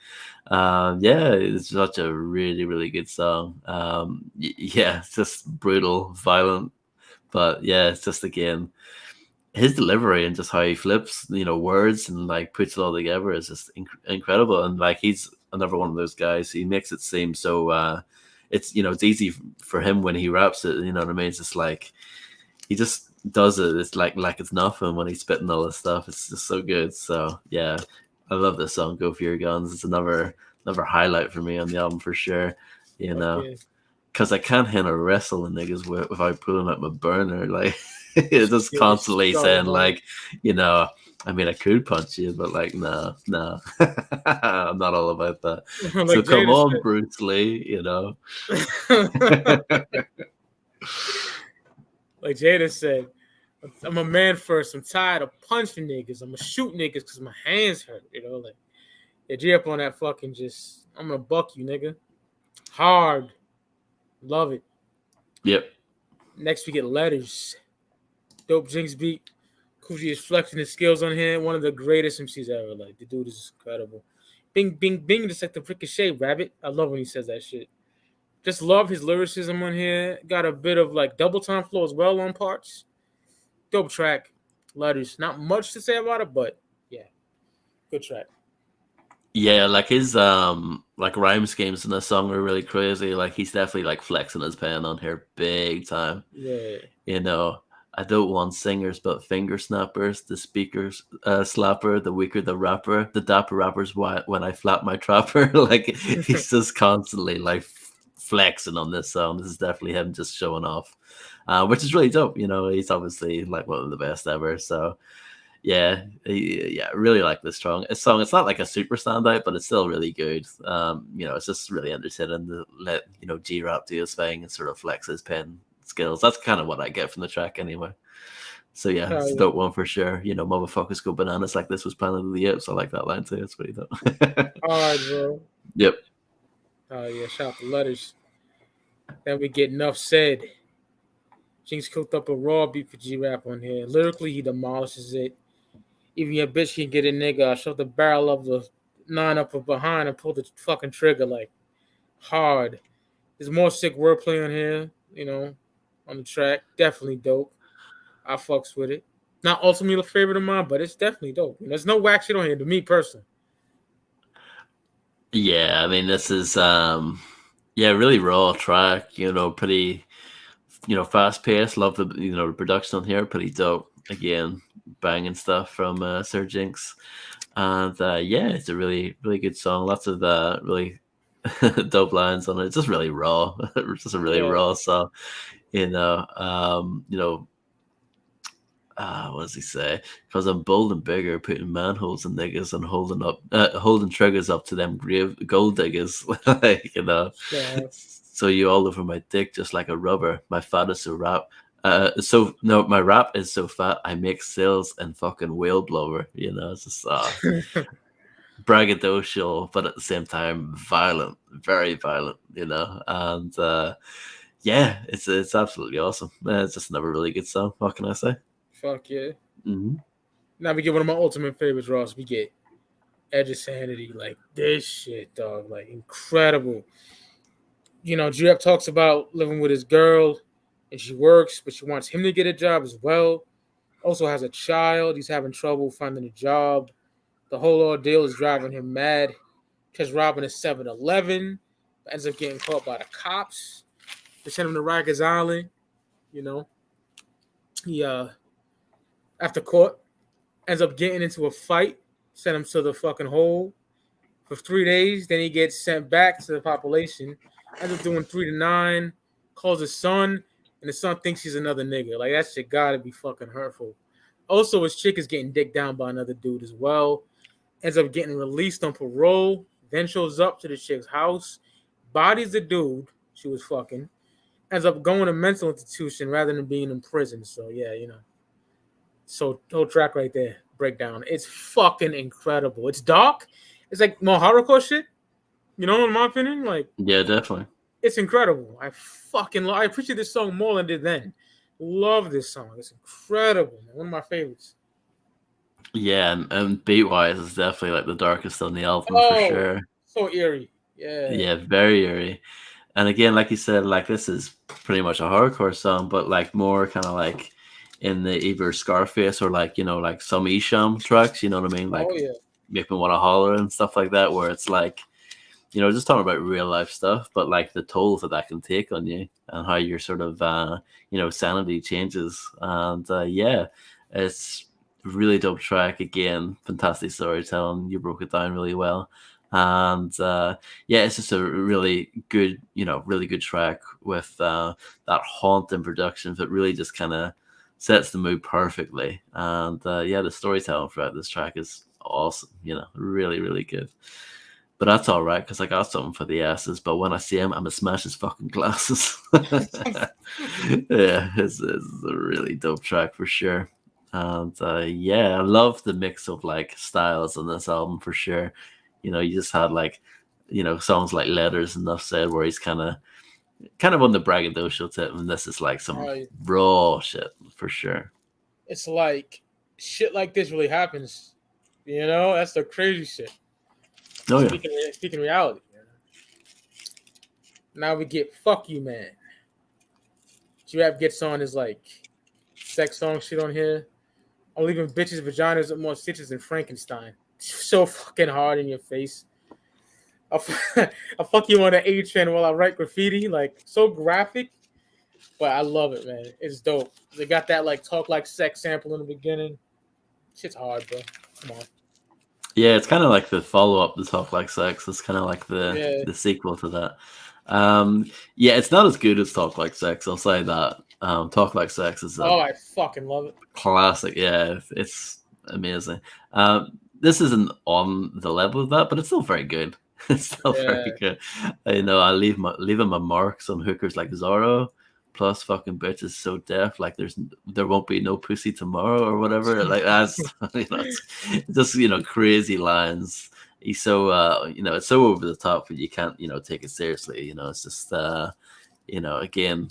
Yeah, it's such a really, really good song. Yeah, it's just brutal, violent. But yeah, it's just again his delivery and just how he flips, words and like puts it all together is just incredible. And like he's another one of those guys. He makes it seem so. It's easy for him when he raps it. You know what I mean? It's just like he just does it. It's like it's nothing when he's spitting all this stuff. It's just so good. So yeah, I love this song. Go for Your Guns. It's another highlight for me on the album for sure. Okay. Because I can't hit a wrestle in niggas without pulling out my burner. Like it's just constantly saying like, I mean, I could punch you, but like, no, I'm not all about that. Like so come Jada on, said. Bruce Lee, Like Jada said, I'm a man first. I'm tired of punching niggas. I'm gonna shoot niggas because my hands hurt. Like yeah, G up on that fucking just. I'm gonna buck you, nigga. Hard, love it. Yep. Next we get Letters. Dope Jinx beat. Coogee is flexing his skills on him. One of the greatest MCs ever. Like the dude is incredible. Bing, bing, bing. Just like the ricochet rabbit. I love when he says that shit. Just love his lyricism on here. Got a bit of like double time flow as well on parts. Dope track. Letters. Not much to say about it, but yeah, good track. Yeah, like his like rhyme schemes in this song are really crazy. Like he's definitely like flexing his pen on here big time. Yeah. I don't want singers but finger snappers. The speakers slapper, the weaker the rapper, the dapper rappers when I flap my trapper. Like he's just constantly like flexing on this song. This is definitely him just showing off, which is really dope. He's obviously like one of the best ever. So yeah, really like this song. It's not like a super standout, but it's still really good. It's just really entertaining to let G-Rap do his thing and sort of flex his pen skills. That's kind of what I get from the track anyway. So yeah, Hell it's a yeah. dope one for sure. Motherfuckers go bananas like this was Planet of the Apes. I like that line too. It's pretty dope. Hard, bro. Yep. Oh yeah, shout out to Letters. Then we get enough said. Jinx cooked up a raw beat for G-Rap on here. Lyrically, he demolishes it. Even your bitch can get a nigga. I shove the barrel of the 9 up from behind and pull the fucking trigger like hard. There's more sick wordplay on here, on the track. Definitely dope. I fucks with it. Not ultimately a favorite of mine, but it's definitely dope. There's no whack shit on here to me personally. Yeah, I mean this is really raw track, pretty fast paced. Love the production on here, pretty dope. Again, banging stuff from Sir Jinx. And it's a really, really good song. Lots of really dope lines on it. It's just really raw. It's just a really raw song. What does he say? Because I'm bold and bigger, putting manholes in niggas and holding triggers up to them gold diggers. Yeah. So you all over my dick just like a rubber. My fat is so rap. My rap is so fat. I make sales and fucking whale blower. It's just braggadocial, but at the same time violent, very violent. And it's absolutely awesome. It's just another really good song. What can I say? Fuck yeah. Mm-hmm. Now we get one of my ultimate favorites, Ross. We get Edge of Sanity. Like, this shit, dog. Like, incredible. G-Rap talks about living with his girl, and she works, but she wants him to get a job as well. Also has a child. He's having trouble finding a job. The whole ordeal is driving him mad. Because robbing a 7-Eleven. Ends up getting caught by the cops. They send him to Rikers Island. He, after court, ends up getting into a fight. Sent him to the fucking hole for 3 days. Then he gets sent back to the population. Ends up doing 3 to 9. Calls his son. And his son thinks he's another nigga. Like, that shit gotta be fucking hurtful. Also, his chick is getting dicked down by another dude as well. Ends up getting released on parole. Then shows up to the chick's house. Bodies the dude she was fucking. Ends up going to a mental institution rather than being in prison. So, yeah, So, whole track right there. Breakdown. It's fucking incredible. It's dark. It's like more horrorcore shit. In my opinion? Like, yeah, definitely. It's incredible. I appreciate this song more than I did then. Love this song. It's incredible, man. One of my favorites. Yeah, and beat wise is definitely like the darkest on the album for sure. So eerie. Yeah. Yeah, very eerie. And again, like you said, like this is pretty much a hardcore song, but like more kind of like in the either Scarface or like like some Esham tracks. You know what I mean? Like make me want to holler and stuff like that, where it's like just talking about real life stuff, but like the toll that can take on you and how your sort of sanity changes. And it's a really dope track. Again, fantastic storytelling. You broke it down really well. And it's just a really good track with that haunting production that really just kind of sets the mood perfectly. And the storytelling throughout this track is awesome. Really, really good. But that's all right, because I got something for the asses. But when I see him, I'm going to smash his fucking glasses. Yeah, it's a really dope track for sure. And I love the mix of like styles on this album for sure. You just had like, songs like Letters and Enough Said, where he's kind of on the braggadocio tip, and this is like some raw shit for sure. It's like shit like this really happens. That's the crazy shit. Oh, yeah. Speaking reality. Now we get Fuck You Man. G-Rap gets on his like sex song shit on here. I'm leaving bitches' vaginas with more stitches than Frankenstein. So fucking hard in your face. I'll fuck you on the A-train while I write graffiti. Like, so graphic. But I love it, man. It's dope. They got that like talk like sex sample in the beginning. Shit's hard, bro. Come on. Yeah, it's kind of like the follow-up to Talk Like Sex. It's kind of like the sequel to that. It's not as good as Talk Like Sex. I'll say that. Talk Like Sex is I fucking love it. Classic. Yeah, it's amazing. This isn't on the level of that, but it's still very good. It's still very good. I leaving my marks on hookers like Zorro. plus fucking bitch is so deaf, like there won't be no pussy tomorrow or whatever. Like that's it's just crazy lines. He's so it's so over the top, but you can't take it seriously. It's just again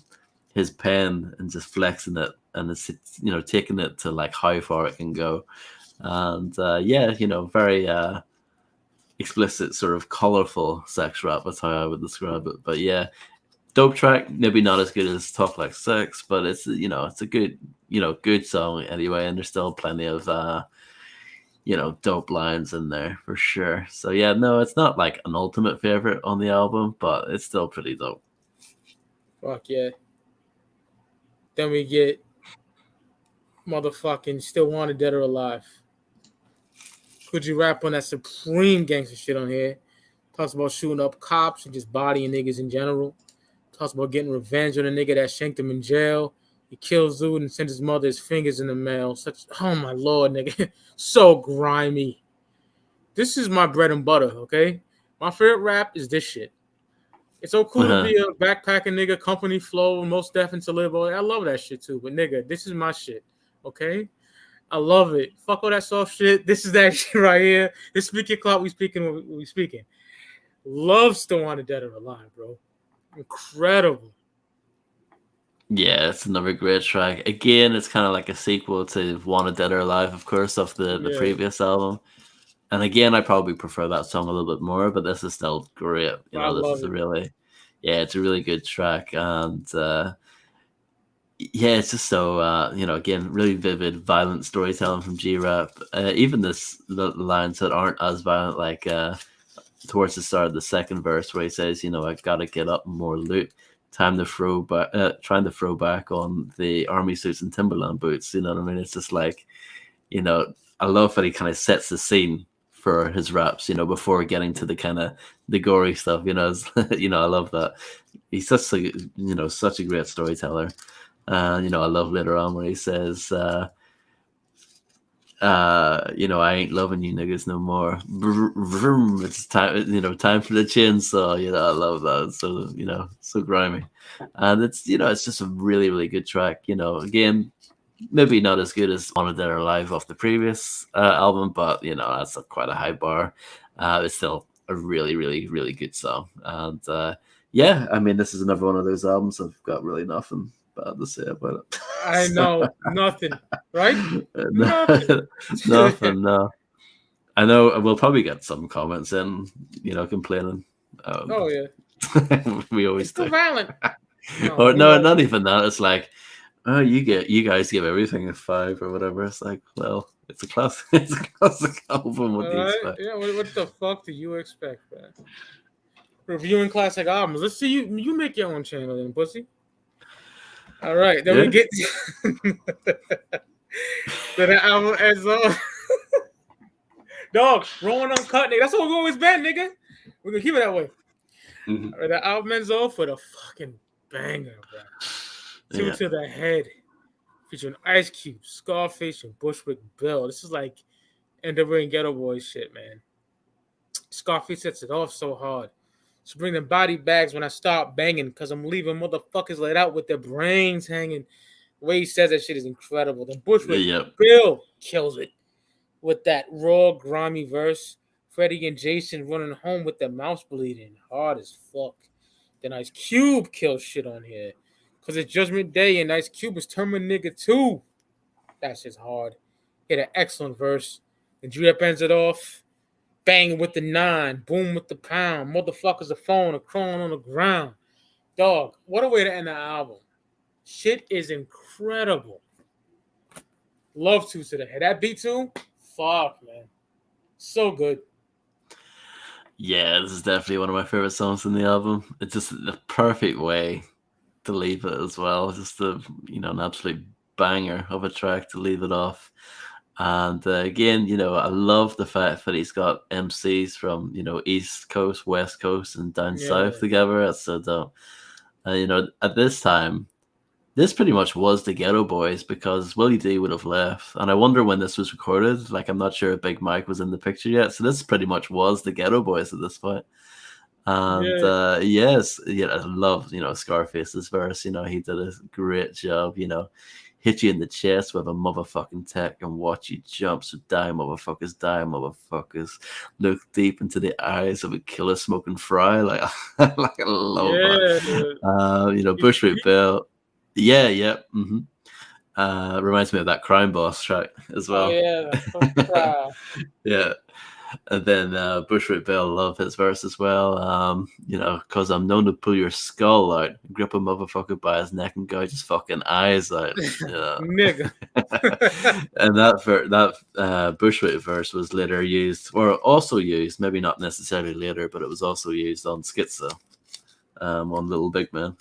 his pen and just flexing it, and it's taking it to like how far it can go, and very explicit, sort of colorful sex rap. That's how I would describe it. But yeah, dope track. Maybe not as good as Talk Like Sex, but it's it's a good good song anyway. And there's still plenty of dope lines in there for sure. So yeah, no, it's not like an ultimate favorite on the album, but it's still pretty dope. Fuck yeah. Then we get motherfucking Still Wanted Dead or Alive. Could you rap on that supreme gangster shit on here? Talks about shooting up cops and just bodying niggas in general. Talks about getting revenge on a nigga that shanked him in jail. He kills dude and sends his mother his fingers in the mail. Oh my lord, nigga. So grimy. This is my bread and butter, okay? My favorite rap is this shit. It's so cool to be a backpacking nigga, company flow, most definitely to live on. I love that shit too. But nigga, this is my shit, okay? I love it. Fuck all that soft shit. This is that shit right here. This speaking clout we speaking. Love Still Wanted Dead or Alive, bro. Incredible. Yeah, it's another great track. Again, it's kind of like a sequel to Wanted Dead or Alive, of course, of the previous album. And again, I probably prefer that song a little bit more, but this is still great. This is it's a really good track. And it's just so, again, really vivid, violent storytelling from G-Rap. Even the lines that aren't as violent, like towards the start of the second verse where he says, I got to get up and more loot. Trying to throw back on the army suits and Timberland boots. You know what I mean? It's just like, I love that he kind of sets the scene for his raps, before getting to the kind of the gory stuff. I love that. He's such a great storyteller. I love later on when he says, I ain't loving you niggas no more. It's time, time for the chainsaw. I love that. So, so grimy. And it's, it's just a really, really good track. Again, maybe not as good as Wanted Dead or Alive off the previous album, but, that's quite a high bar. It's still a really, really, really good song. And this is another one of those albums I've got really nothing bad to say about it. I know nothing, right? Nothing. No. I know we'll probably get some comments in, complaining. Oh yeah, we always do. Violent. Or not even that. It's like, oh, you guys give everything a 5 or whatever. It's like, well, it's a classic. It's a classic album. What do you expect? Yeah. What the fuck do you expect, man? Reviewing classic albums. Let's see you make your own channel then, pussy. All right, then we get to the album ends off. Dog, rolling uncut, nigga. That's what we've always been, nigga. We're gonna keep it that way. Mm-hmm. All right, the album ends off with a fucking banger, bro. Two to the Head, featuring Ice Cube, Scarface, and Bushwick Bill. This is like NWA and Ghetto Boys shit, man. Scarface sets it off so hard. So bring them body bags when I start banging, because I'm leaving motherfuckers laid out with their brains hanging. The way he says that shit is incredible. Then Bushwick Bill kills it with that raw, grimy verse. Freddie and Jason running home with their mouths bleeding. Hard as fuck. Then Ice Cube kills shit on here. Because it's Judgment Day and Ice Cube is Termin Nigga too. That shit's hard. Hit an excellent verse. And G-Rap ends it off. Banging with the 9, boom with the pound, motherfuckers a phone, are crawling on the ground. Dog, what a way to end the album. Shit is incredible. Love Two to the Head. That beat too, fuck, man. So good. Yeah, this is definitely one of my favorite songs in the album. It's just the perfect way to leave it as well. Just an absolute banger of a track to leave it off. And again, I love the fact that he's got MCs from, East Coast, West Coast, and down south together. That's so dope. At this time, this pretty much was the Ghetto Boys because Willie D would have left. And I wonder when this was recorded. Like, I'm not sure if Big Mike was in the picture yet. So this pretty much was the Ghetto Boys at this point. And Yeah, yes, yeah, I love Scarface's verse. He did a great job. Hit you in the chest with a motherfucking tech and watch you jump. So die, motherfuckers, die, motherfuckers. Look deep into the eyes of a killer smoking fry. Like, like I love that. yeah. The, Bushwick Bill. Yeah, yeah. Reminds me of that Crime Boss track as oh well. yeah, Yeah. And then Bushwick Bill, love his verse as well. Because I'm known to pull your skull out, grip a motherfucker by his neck and gouge his fucking eyes out. nigga. And that Bushwick verse was later used, or also used, maybe not necessarily later, but it was also used on Schizo, on Little Big Man.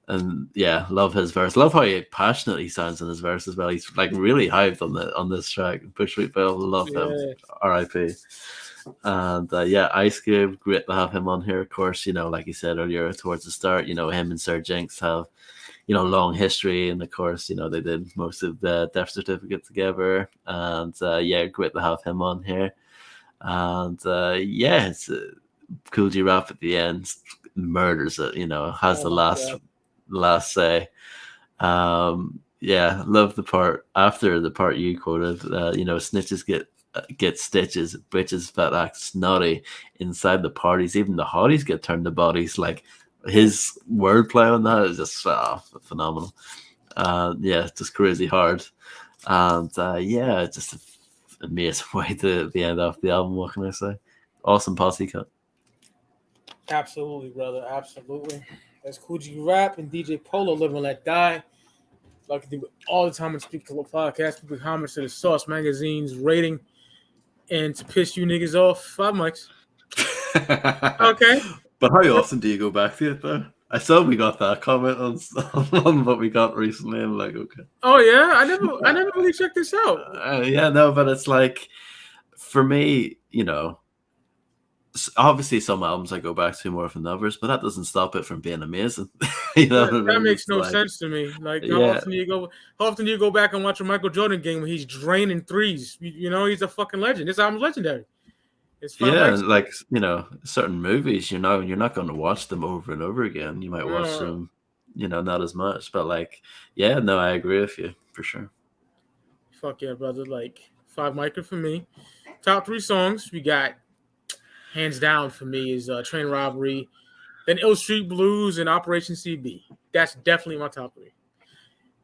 And yeah, love his verse. Love how passionate he sounds in his verse as well. He's like really hyped on this track. Bushwick Bill, love him. Yeah. R.I.P. And yeah, Ice Cube, great to have him on here. Of course, like you said earlier towards the start, him and Sir Jinx have long history, and of course, they did most of the Death Certificate together. And yeah, great to have him on here. And yeah, it's Kool G Rap at the end murders it. Has the last say. Yeah, love the part after the part you quoted. Snitches get stitches, bitches fat act snotty inside the parties. Even the hotties get turned to bodies. Like his wordplay on that is just phenomenal. Yeah, just crazy hard. And yeah, just an amazing way to the end of the album. What can I say? Awesome posse cut. Absolutely, brother. Absolutely. That's Kool G Rap and DJ Polo, Live and Let Die. Like I do all the time on Speak to the Podcast. People comments to the Sauce Magazine's rating. And to piss you niggas off, 5 mics. Okay. But how often do you go back to it, though? I saw we got that comment on what we got recently. I'm like, okay. Oh yeah, I never really checked this out. Yeah, no, but it's like, for me, obviously some albums I go back to more often than others, but that doesn't stop it from being amazing. That makes no sense to me. Like how often do you go back and watch a Michael Jordan game when he's draining threes? He's a fucking legend. This album's legendary. Like certain movies, you're not going to watch them over and over again. You might watch them, not as much. But like, yeah, no, I agree with you for sure. Fuck yeah, brother! Like 5 mics for me. Top 3 songs we got, hands down for me, is Train Robbery, then Ill Street Blues and Operation CB. That's definitely my top 3.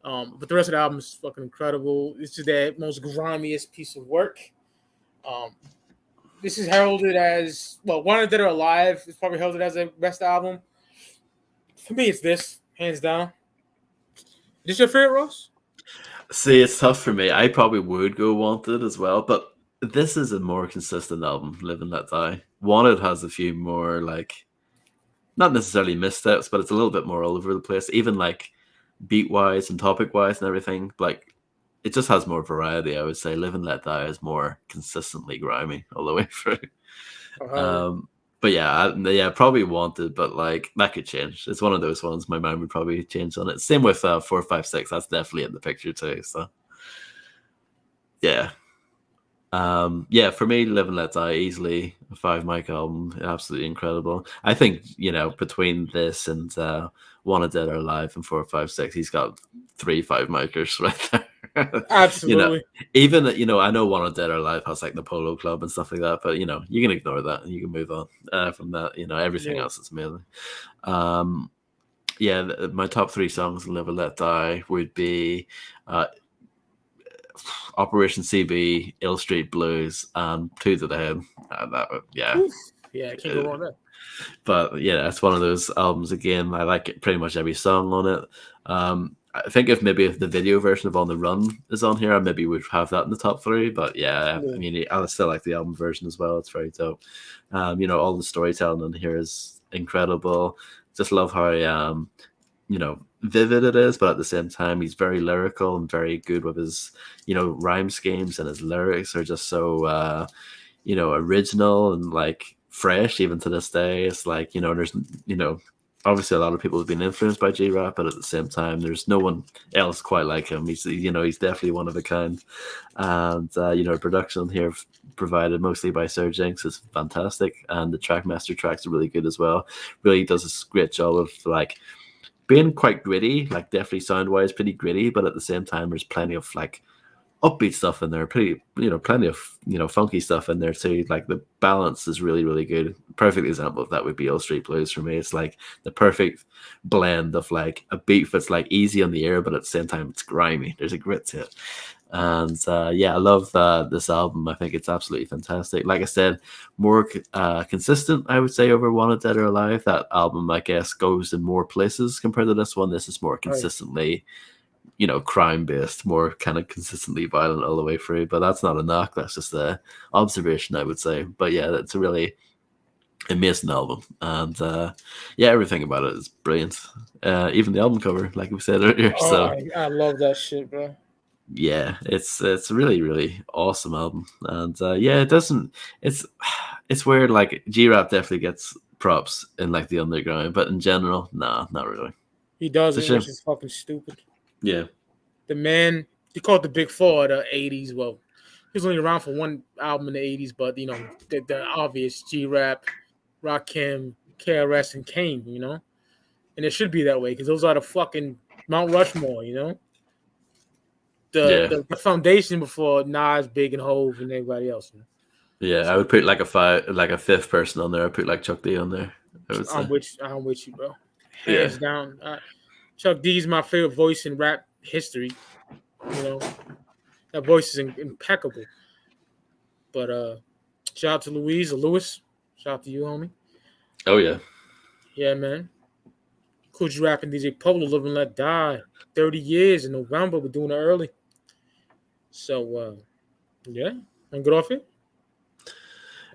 But the rest of the album is fucking incredible. It's just that most grimiest piece of work. This is heralded as, well, Wanted Dead or Alive is probably heralded as the best album. For me, it's this, hands down. Is this your favorite, Ross? See, it's tough for me. I probably would go Wanted as well, but this is a more consistent album, Live and Let Die. Wanted has a few more, like, not necessarily missteps, but it's a little bit more all over the place, even like beat-wise and topic-wise and everything. Like, it just has more variety, I would say. Live and Let Die is more consistently grimy all the way through. But yeah, probably Wanted, but like that could change. It's one of those ones my mind would probably change on it. Same with 4, 5, 6. That's definitely in the picture too. So yeah. Yeah, for me, Live and Let Die, easily a 5 mic album, absolutely incredible. I think between this and Wanted Dead or Alive and 4, 5, 6, he's got 3 5 micers right there. Absolutely. Even I know Wanted Dead or Alive has like the Polo Club and stuff like that, but you can ignore that and you can move on from that. Everything else is amazing. My top 3 songs in Live and Let Die would be Operation CB, Ill Street Blues, and Two to the Head. Yeah, I can't go wrong there. But yeah, it's one of those albums. Again, I like pretty much every song on it. I think if the video version of On the Run is on here, I maybe would have that in the top 3. But yeah, I mean, I still like the album version as well. It's very dope. All the storytelling on here is incredible. Just love how vivid it is, but at the same time, he's very lyrical and very good with his rhyme schemes, and his lyrics are just so original and like fresh even to this day. It's like there's obviously a lot of people have been influenced by G-Rap, but at the same time, there's no one else quite like him. He's he's definitely one of a kind, and production here provided mostly by Sir Jinx is fantastic, and the Trackmaster tracks are really good as well. Really does a great job of like being quite gritty, like definitely sound wise pretty gritty, but at the same time, there's plenty of like upbeat stuff in there, plenty of funky stuff in there too. Like the balance is really really good. Perfect example of that would be Old Street Blues for me. It's like the perfect blend of like a beat that's like easy on the ear, but at the same time it's grimy. There's a grit to it. And I love this album. I think it's absolutely fantastic. Like I said, more consistent, I would say, over Wanted Dead or Alive. That album, I guess, goes in more places compared to this one. This is more consistently crime based, more kind of consistently violent all the way through. But that's not a knock, that's just a observation, I would say. But yeah, it's a really amazing album, and everything about it is brilliant. Even the album cover, like we said earlier. So I love that shit, bro. Yeah, it's a really really awesome album, and it's weird. Like G-Rap definitely gets props in like the underground, but in general, nah, not really. He doesn't, which is fucking stupid. Yeah. The man, he called the Big Four of the 80s. Well, he was only around for one album in the 80s, but, the obvious G-Rap, Rakim, KRS, and Kane, And it should be that way because those are the fucking Mount Rushmore, The foundation before Nas, Big, and Hove, and everybody else. Yeah, so, I would put like a fifth person on there. I'd put like Chuck D on there. I'm with you, bro. Hands down. Chuck D is my favorite voice in rap history. That voice is impeccable. But shout out to Lewis. Shout out to you, homie. Oh yeah. Yeah, man. Kool Rap and DJ Polo Live and Let Die. 30 years in November. We're doing it early. So I'm good off it.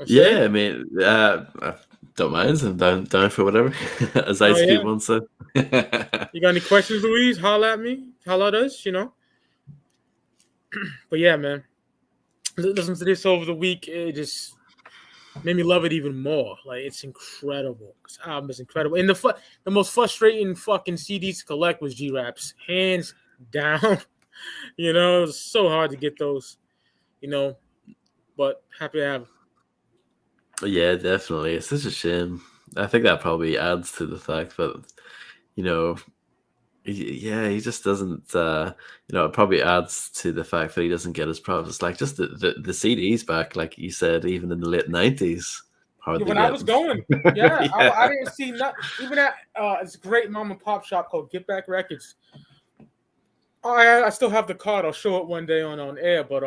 I mean, I don't mind. I'm down for whatever. As Ice Cube once said. You got any questions, Louise? Holla at me. Holla at us, But yeah, man. Listening to this over the week, it just made me love it even more. Like, it's incredible. This album is incredible. And the most frustrating fucking CDs to collect was G-Rap's. Hands down. It was so hard to get those, but happy to have them. Yeah, definitely. It's such a shame. I think that probably adds to the fact that, he just doesn't, it probably adds to the fact that he doesn't get his props. It's like just the CDs back, like you said, even in the late 90s. When I was going, I didn't see nothing. Even at it's a great mom and pop shop called Get Back Records. I still have the card. I'll show it one day on air, but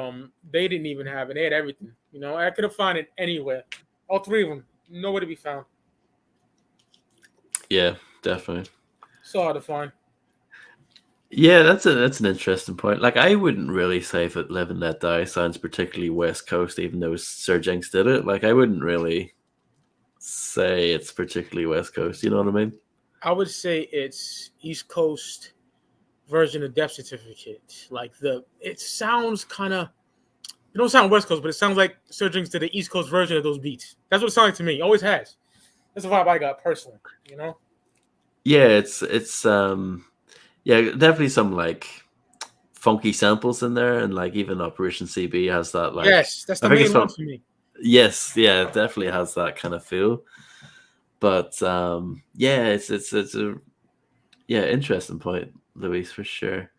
they didn't even have it. They had everything. I could have found it anywhere. All three of them, nowhere to be found. Yeah, definitely. So hard to find. Yeah, that's an interesting point. Like, I wouldn't really say that Live and Let Die sounds particularly West Coast, even though Sir Jinx did it. Like, I wouldn't really say it's particularly West Coast. You know what I mean? I would say it's East Coast version of Death Certificate. Like, it sounds kind of, it don't sound West Coast, but it sounds like Sir Jinx did the East Coast version of those beats. That's what it sounds like to me. It always has. That's the vibe I got personally. Yeah, it's definitely some like funky samples in there, and like even Operation CB has that. Like, yes, that's the main one for me. Yes, yeah, it definitely has that kind of feel. But it's a interesting point, Luis, for sure.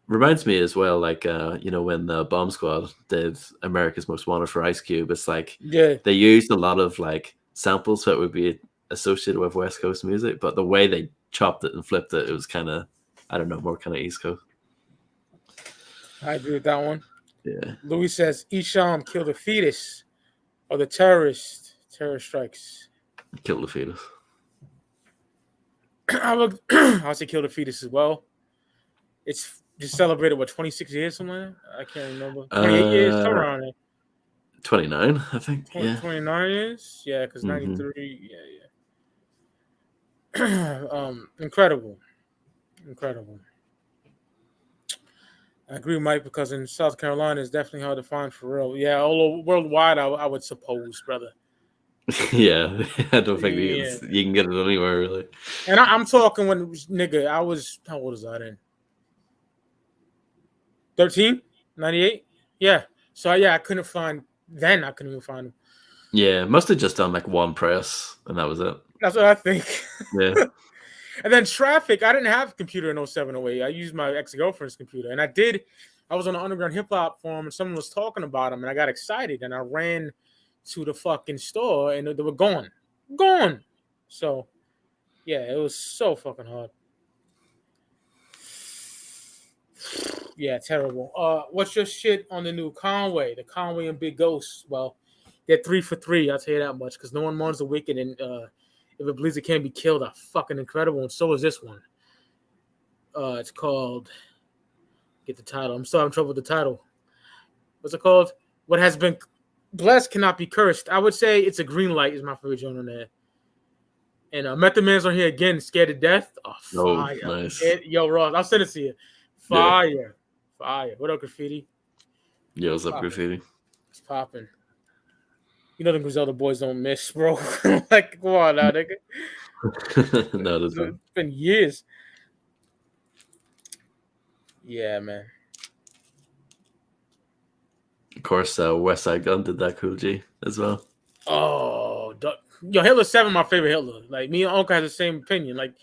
Reminds me as well, like when the Bomb Squad did America's Most Wanted for Ice Cube. It's like they used a lot of like samples that would be associated with West Coast music, but the way they chopped it and flipped it, it was kind of, I don't know, more kind of East Coast. I agree with that one. Yeah. Louis says Isham killed a fetus, or the terrorist strikes. Kill the fetus. I'll say kill the fetus as well. It's just celebrated 26 years, something like that? I can't remember. 28 years, somewhere around there. 29, I think. 29 years? Yeah, because 93, incredible. I agree, Mike, because in South Carolina, it's definitely hard to find for real. Yeah, all over worldwide, I would suppose, brother. Yeah, I don't think Yeah. you can get it anywhere really. And I'm talking when, nigga, I was, how old was I then? 13? 98? Yeah. So, yeah, I couldn't find, then I couldn't even find them. Yeah, must have just done like one press and that was it. That's what I think. Yeah. And then Traffic, I didn't have a computer in 07, 08. I used my ex-girlfriend's computer. And I was on an underground hip-hop forum and someone was talking about them and I got excited and I ran to the fucking store and they were gone. Gone. So, yeah, it was so fucking hard. Yeah, terrible. What's your shit on the new Conway? The Conway and Big Ghost. Well, they're 3 for 3. I'll tell you that much. Because no one mourns the wicked, and if it bleeds, it can't be killed. Are fucking incredible, and so is this one. It's called. Get the title. I'm still having trouble with the title. What's it called? What has been blessed cannot be cursed. I would say it's a green light. Is my favorite genre on there. And Method Man's on here again, scared to death. Oh, fire! Nice. Yo, Ross, I'll send it to you. Fire. Yeah. Fire. What up, Graffiti? Yeah, what's up, Graffiti? It's popping. You know the Griselda boys don't miss, bro. Like, come on now, nigga. No, that's It's been years. Yeah, man. Of course, West Side Gun did that Cool G as well. Oh, yo, Hitler 7, my favorite Hitler. Like, me and Uncle has the same opinion. Like,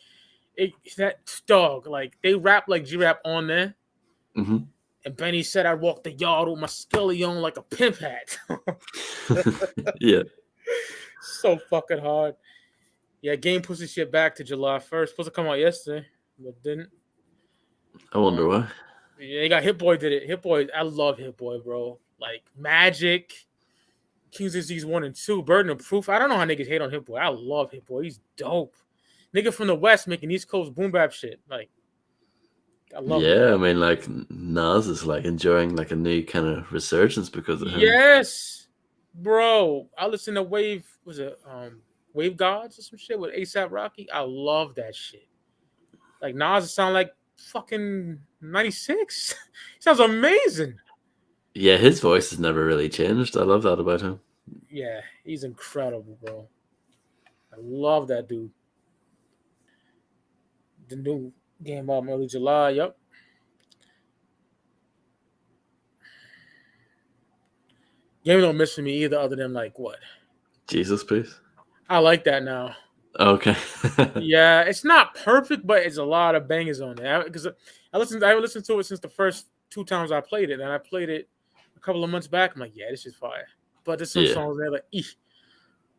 that dog, like, they rap like G-Rap on there. Mm-hmm. And Benny said I walked the yard with my skelly on like a pimp hat. Yeah. So fucking hard. Yeah, game pushed this shit back to July 1st. Supposed to come out yesterday, but didn't. I wonder why. Yeah, they got Hit Boy did it. Hit Boy, I love Hit Boy, bro. Like Magic, King's Disease 1 and 2, Burden of Proof. I don't know how niggas hate on Hit Boy. I love Hit Boy. He's dope. Nigga from the West making East Coast boom bap shit. Like, I love it. Yeah, I mean, like Nas is like enjoying like a new kind of resurgence because of him. Yes, bro. I listen to Wave. Was it Wave Gods or some shit with ASAP Rocky? I love that shit. Like Nas sound like fucking 96. Sounds amazing. Yeah, his voice has never really changed. I love that about him. Yeah, he's incredible, bro. I love that dude. The new game out early July. Yep. Game don't miss for me either, other than like what? Jesus, please. I like that now. Okay. Yeah, it's not perfect, but it's a lot of bangers on there. Because I haven't listened to it since the first 2 times I played it, and I played it a couple of months back. I'm like, yeah, this is fire. But there's some songs there like, eesh,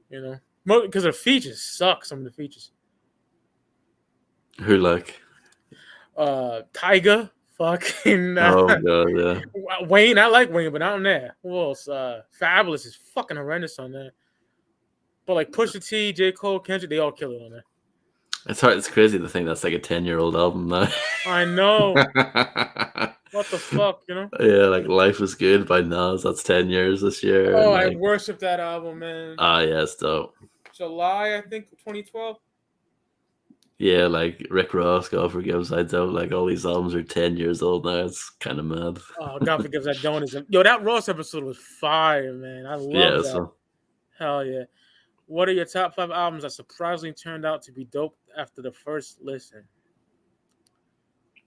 you know, because the features suck. Some of the features. Who like? Tyga, fucking. Oh god, yeah. Wayne, I like Wayne, but not on there. Who else? Fabulous is fucking horrendous on there. But like Pusha T, J. Cole, Kendrick, they all kill it on there. It's hard. It's crazy to think that's like a 10-year-old album now. I know. What the fuck, you know? Yeah, like Life is Good by Nas. That's 10 years this year. Oh, like, I worship that album, man. Yeah, it's dope. July, I think, 2012. Yeah, like Rick Ross, God Forgives I Don't. Like all these albums are 10 years old now. It's kind of mad. Oh, God Forgives I Don't. Yo, that Ross episode was fire, man. I love that. So. Hell yeah. What are your top 5 albums that surprisingly turned out to be dope after the first listen?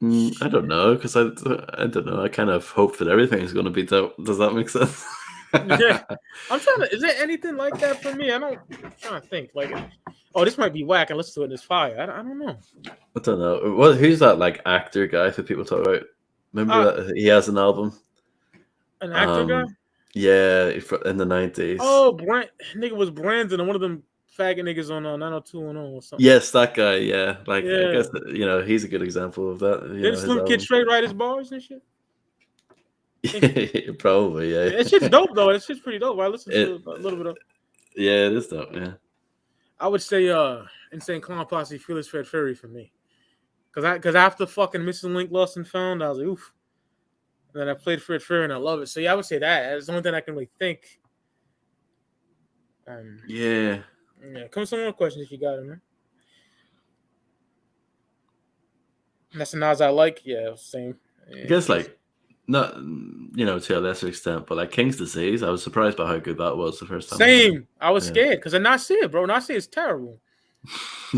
I don't know, because I don't know. I kind of hope that everything's going to be dope. Does that make sense? Yeah. I'm trying to. Is there anything like that for me? I'm trying to think. Like, oh, this might be whack, and listen to it, and it's fire. I don't know. I don't know. Well, who's that like actor guy that people talk about? Remember that he has an album? An actor guy? Yeah, in the 90s. Oh, nigga was Brandon, and one of them faggot niggas on 90210 or something. Yes, that guy. Yeah, like Yeah. I guess he's a good example of that. Didn't Slim Kid Trey write his bars and shit? Probably, yeah. That shit's dope though. That shit's pretty dope. I listened to a little bit of. Yeah, it is dope. Yeah. I would say Insane Clown Posse, Fearless Fred Fury for me, because after fucking Missing Link, Lost and Found, I was like, oof. And then I played Fred Fury and I love it. So yeah, I would say that. That's the only thing I can really think. Yeah. Yeah. Come with some more questions if you got it, man. And that's the Nas I like. Yeah, same. Yeah. I guess like Not, to a lesser extent, but like King's Disease, I was surprised by how good that was the first time I heard Same. I was it. scared because I not see it, bro. Not see it's terrible.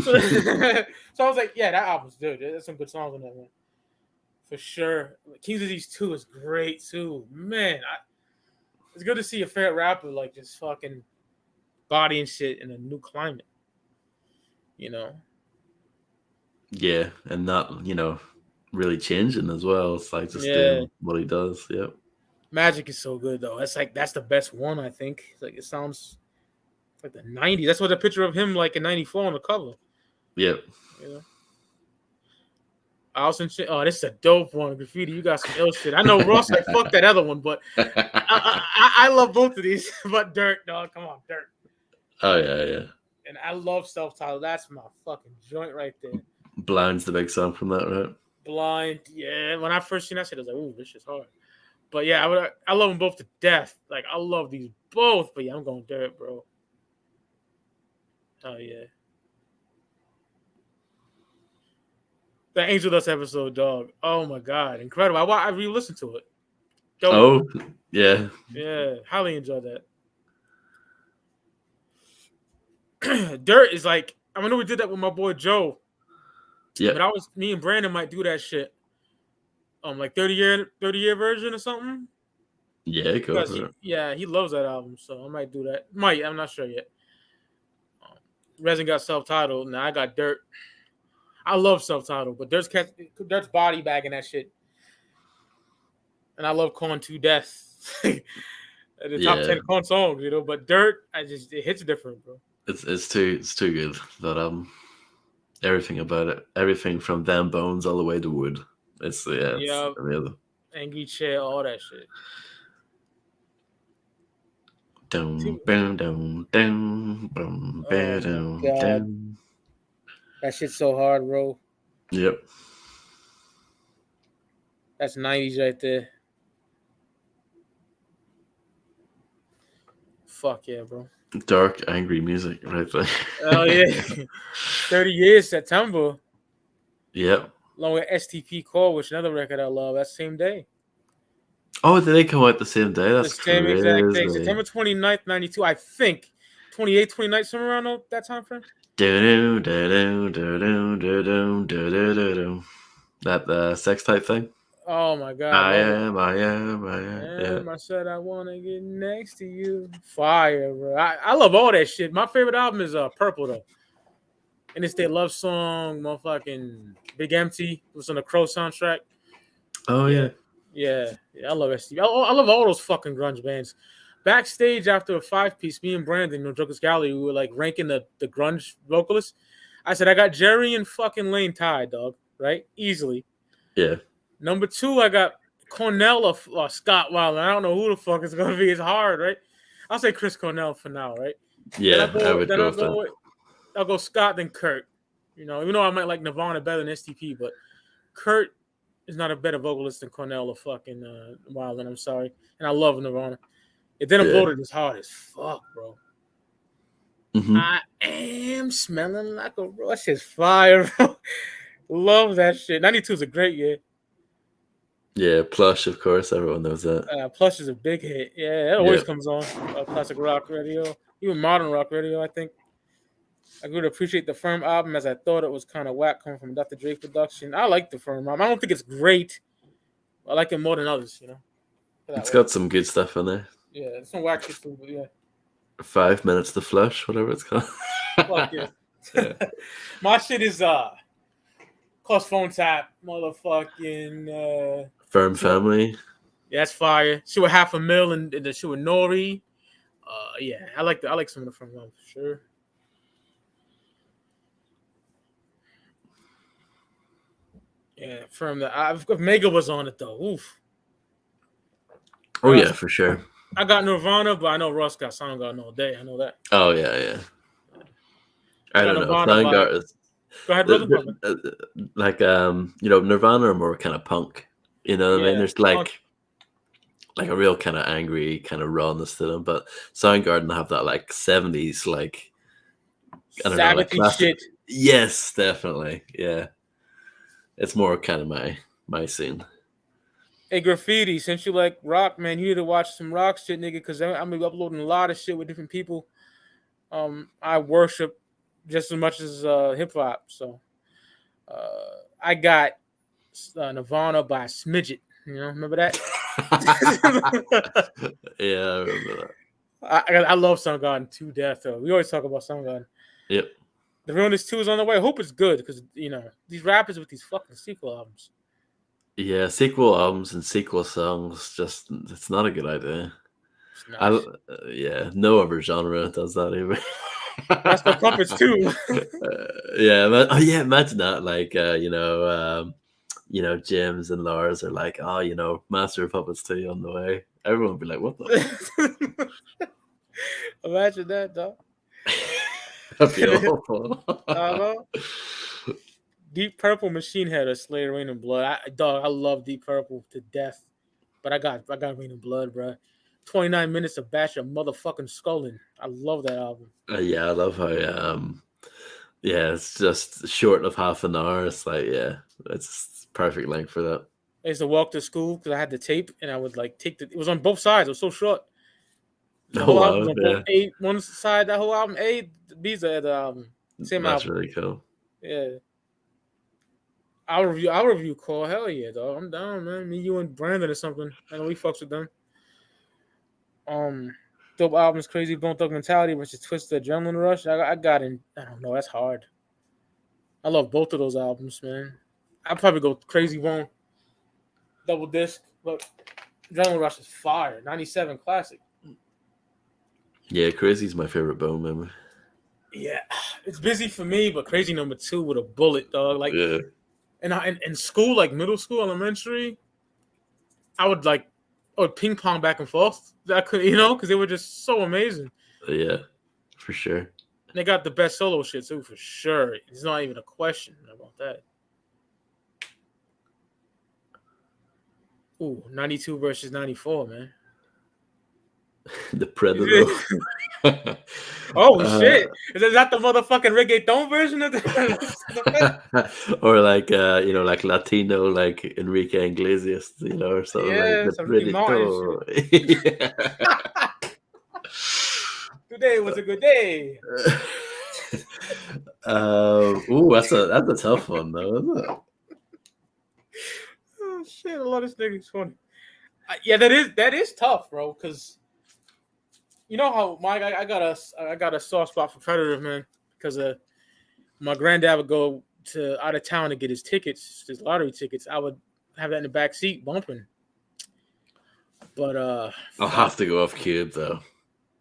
So, so I was like, yeah, that album's good. There's some good songs on that one. For sure. King's Disease 2 is great too. Man, it's good to see a favorite rapper like just fucking bodying shit in a new climate. You know? Yeah, and not, really changing as well. It's like just Yeah. doing what he does. Yep. Magic is so good though. It's like that's the best one, I think. It's like it sounds like the 90s. That's what the picture of him like in 94 on the cover. Yep. You know? I also oh, this is a dope one. Graffiti, you got some ill shit. I know Ross like fuck that other one, but I love both of these. But Dirt, dog, come on, Dirt. Oh yeah. And I love self-titled. That's my fucking joint right there. Blind's the big song from that, right? Blind, yeah. When I first seen that shit, I was like, "Ooh, this shit's hard." But yeah, I love them both to death. Like I love these both. But yeah, I'm going Dirt, bro. Oh yeah. The Angel Dust episode, dog. Oh my god, incredible! I re-listened to it. Dope. Oh yeah. Yeah, highly enjoyed that. Dirt is like I know we did that with my boy Joe. Yeah. But me and Brandon might do that shit. Like 30-year version or something. Yeah, go for it. He loves that album, so I might do that. I'm not sure yet. Resin got self-titled, now I got Dirt. I love self-titled, but Dirt's body bagging that shit. And I love Korn to death. The top 10 Korn songs, but Dirt, it hits different, bro. It's too good, that album. Everything about it. Everything from Them Bones all the way to Wood. It's amazing. Angry Chair, all that shit. Dum, boom, dum, dum, boom, dum, dum. That shit's so hard, bro. Yep. That's 90s right there. Fuck yeah, bro. Dark, angry music right there. Oh yeah. 30 years, September. Yep. Along with STP Core, which is another record I love, that same day. Oh, did they come out the same day? That's the same crazy. Exact day. September 29th, 92, I think. 28th, 29th, somewhere around that time frame. That sex type thing? Oh my god. I am. Yeah. I said I want to get next to you. Fire, bro. I love all that shit. My favorite album is Purple, though. And it's their love song, motherfucking Big Empty. It was on the Crow soundtrack. Oh, yeah. Yeah, I love STP. I love all those fucking grunge bands. Backstage after a 5-piece, me and Brandon, Joker's Gallery, we were like ranking the grunge vocalists. I said, I got Jerry and fucking Lane tied, dog, right? Easily. Yeah. Number 2, I got Cornell or Scott Weiland. I don't know who the fuck it's going to be. It's hard, right? I'll say Chris Cornell for now, right? Yeah, I would go with that. I'll go Scott, then Kurt. Even though I might like Nirvana better than STP, but Kurt is not a better vocalist than Cornell or fucking Weiland. I'm sorry. And I love Nirvana. It didn't voted as hard as fuck, bro. Mm-hmm. I am smelling like a rose. That shit's fire, bro. Love that shit. 92 is a great year. Yeah, Plush, of course. Everyone knows that. Plush is a big hit. Yeah, it always comes on classic rock radio, even modern rock radio, I think. I grew to appreciate the Firm album as I thought it was kind of whack coming from Dr. Dre production. I like the Firm album. I don't think it's great. I like it more than others, It's got some good stuff in there. Yeah, it's some whack shit too, but yeah. 5 minutes to Flush, whatever it's called. Fuck yeah. My shit is Close Phone Tap, motherfucking Firm Family. Yeah, that's fire. She with $500,000 and the shit with Nori. Yeah, I like some of the Firm album for sure. Yeah, from if Mega was on it though. Oof. Oh yeah, for sure. I got Nirvana, but I know Russ got Soundgarden all day. I know that. Oh yeah. I don't know. Soundgarden. Go ahead, brother. Like Nirvana are more kind of punk. You know what I mean? There's like a real kind of angry kind of rawness to them, but Soundgarden have that like 70s like I don't know, like classic shit. Yes, definitely. Yeah. It's more kind of my scene. Hey, Graffiti, since you like rock, man, you need to watch some rock shit, nigga, because I'm gonna be uploading a lot of shit with different people. I worship just as much as hip hop. So I got Nirvana by Smidget. You know, remember that? Yeah, I remember that. I love Soundgarden to death. Though we always talk about Soundgarden. Yep. The Realness 2 is on the way. I hope it's good because these rappers with these fucking sequel albums. Yeah, sequel albums and sequel songs, just it's not a good idea. Yeah, no other genre does that either. That's the Puppets too. Yeah, imagine that. Like, James and Lars are like, Master of Puppets 2 on the way. Everyone would be like, what the? Imagine that, dog. That'd be awful. Deep Purple, Machine Head, or Slayer, Rain and Blood. I love Deep Purple to death, but I got Rain and Blood, bro. 29 minutes of bash of motherfucking skulling. I love that album. Yeah, I love how it's just short of half an hour. It's like, it's perfect length for that. I used to walk to school because I had the tape, and I would like take it was on both sides. It was so short. The whole album was on both A, one side, that whole album, A, B's the album. Same That's album. really cool. Yeah. I'll review Kool. Hell yeah, dog. I'm down, man. Me, you, and Brandon or something. I know we fucks with them. Dope albums, Crazy Bone Thug Mentality versus Twisted Adrenaline Rush. I got in. I don't know. That's hard. I love both of those albums, man. I'd probably go Crazy Bone, double disc, but Adrenaline Rush is fire. 97 classic. Yeah, Crazy's my favorite Bone member. Yeah, it's busy for me, but Crazy number 2 with a bullet, dog. Like, yeah. And in school, like middle school, elementary, I would ping pong back and forth. I could, because they were just so amazing. Yeah, for sure. And they got the best solo shit too, for sure. It's not even a question about that. Ooh, 92 versus 94, man. The Predator. Oh shit! Is that the motherfucking reggaeton version of the? Or like like Latino, like Enrique Iglesias, or something like the Predator. Today was a good day. That's a tough one though, isn't it? Oh shit! A lot of this nigga's funny. Yeah, that is tough, bro. Because you know how I got a soft spot for Predator, man. Because my granddad would go out of town to get his tickets, his lottery tickets. I would have that in the back seat bumping. But I'll have to go off Cube though.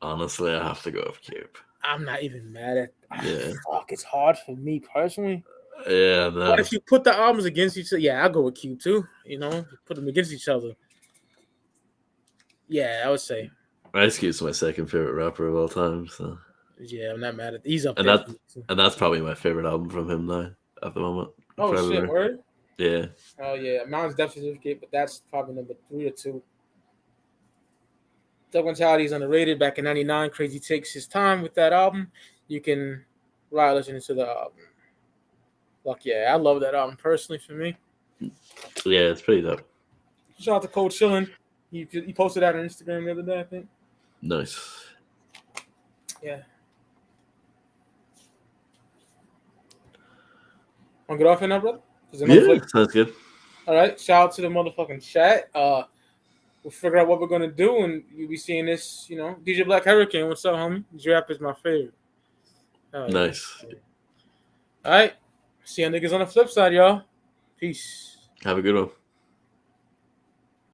Honestly, I have to go off Cube. I'm not even mad at. Yeah. Fuck, it's hard for me personally. Yeah, no. But if you put the albums against each other, yeah, I'll go with Cube too. Put them against each other. Yeah, I would say. Ice Cube's my second favorite rapper of all time. So yeah, I'm not mad at. He's up and there. That's probably my favorite album from him now at the moment. Oh Predator. Shit, word? Yeah. Oh yeah, Mountain's Death Certificate, but that's probably number 3 or 2. Thug Mentality is underrated. Back in '99, Crazy takes his time with that album. You can ride listening to the album. Fuck yeah, I love that album personally for me. Yeah, it's pretty dope. Shout out to Cold Chillin'. He posted that on Instagram the other day, I think. Nice. Yeah. Want to get off here now, brother? Yeah, sounds good. All right. Shout out to the motherfucking chat. We'll figure out what we're gonna do, and you'll be seeing this. DJ Black Hurricane. What's up, homie? Giraffe is my favorite. Nice. Yeah. All right. See you niggas on the flip side, y'all. Peace. Have a good one.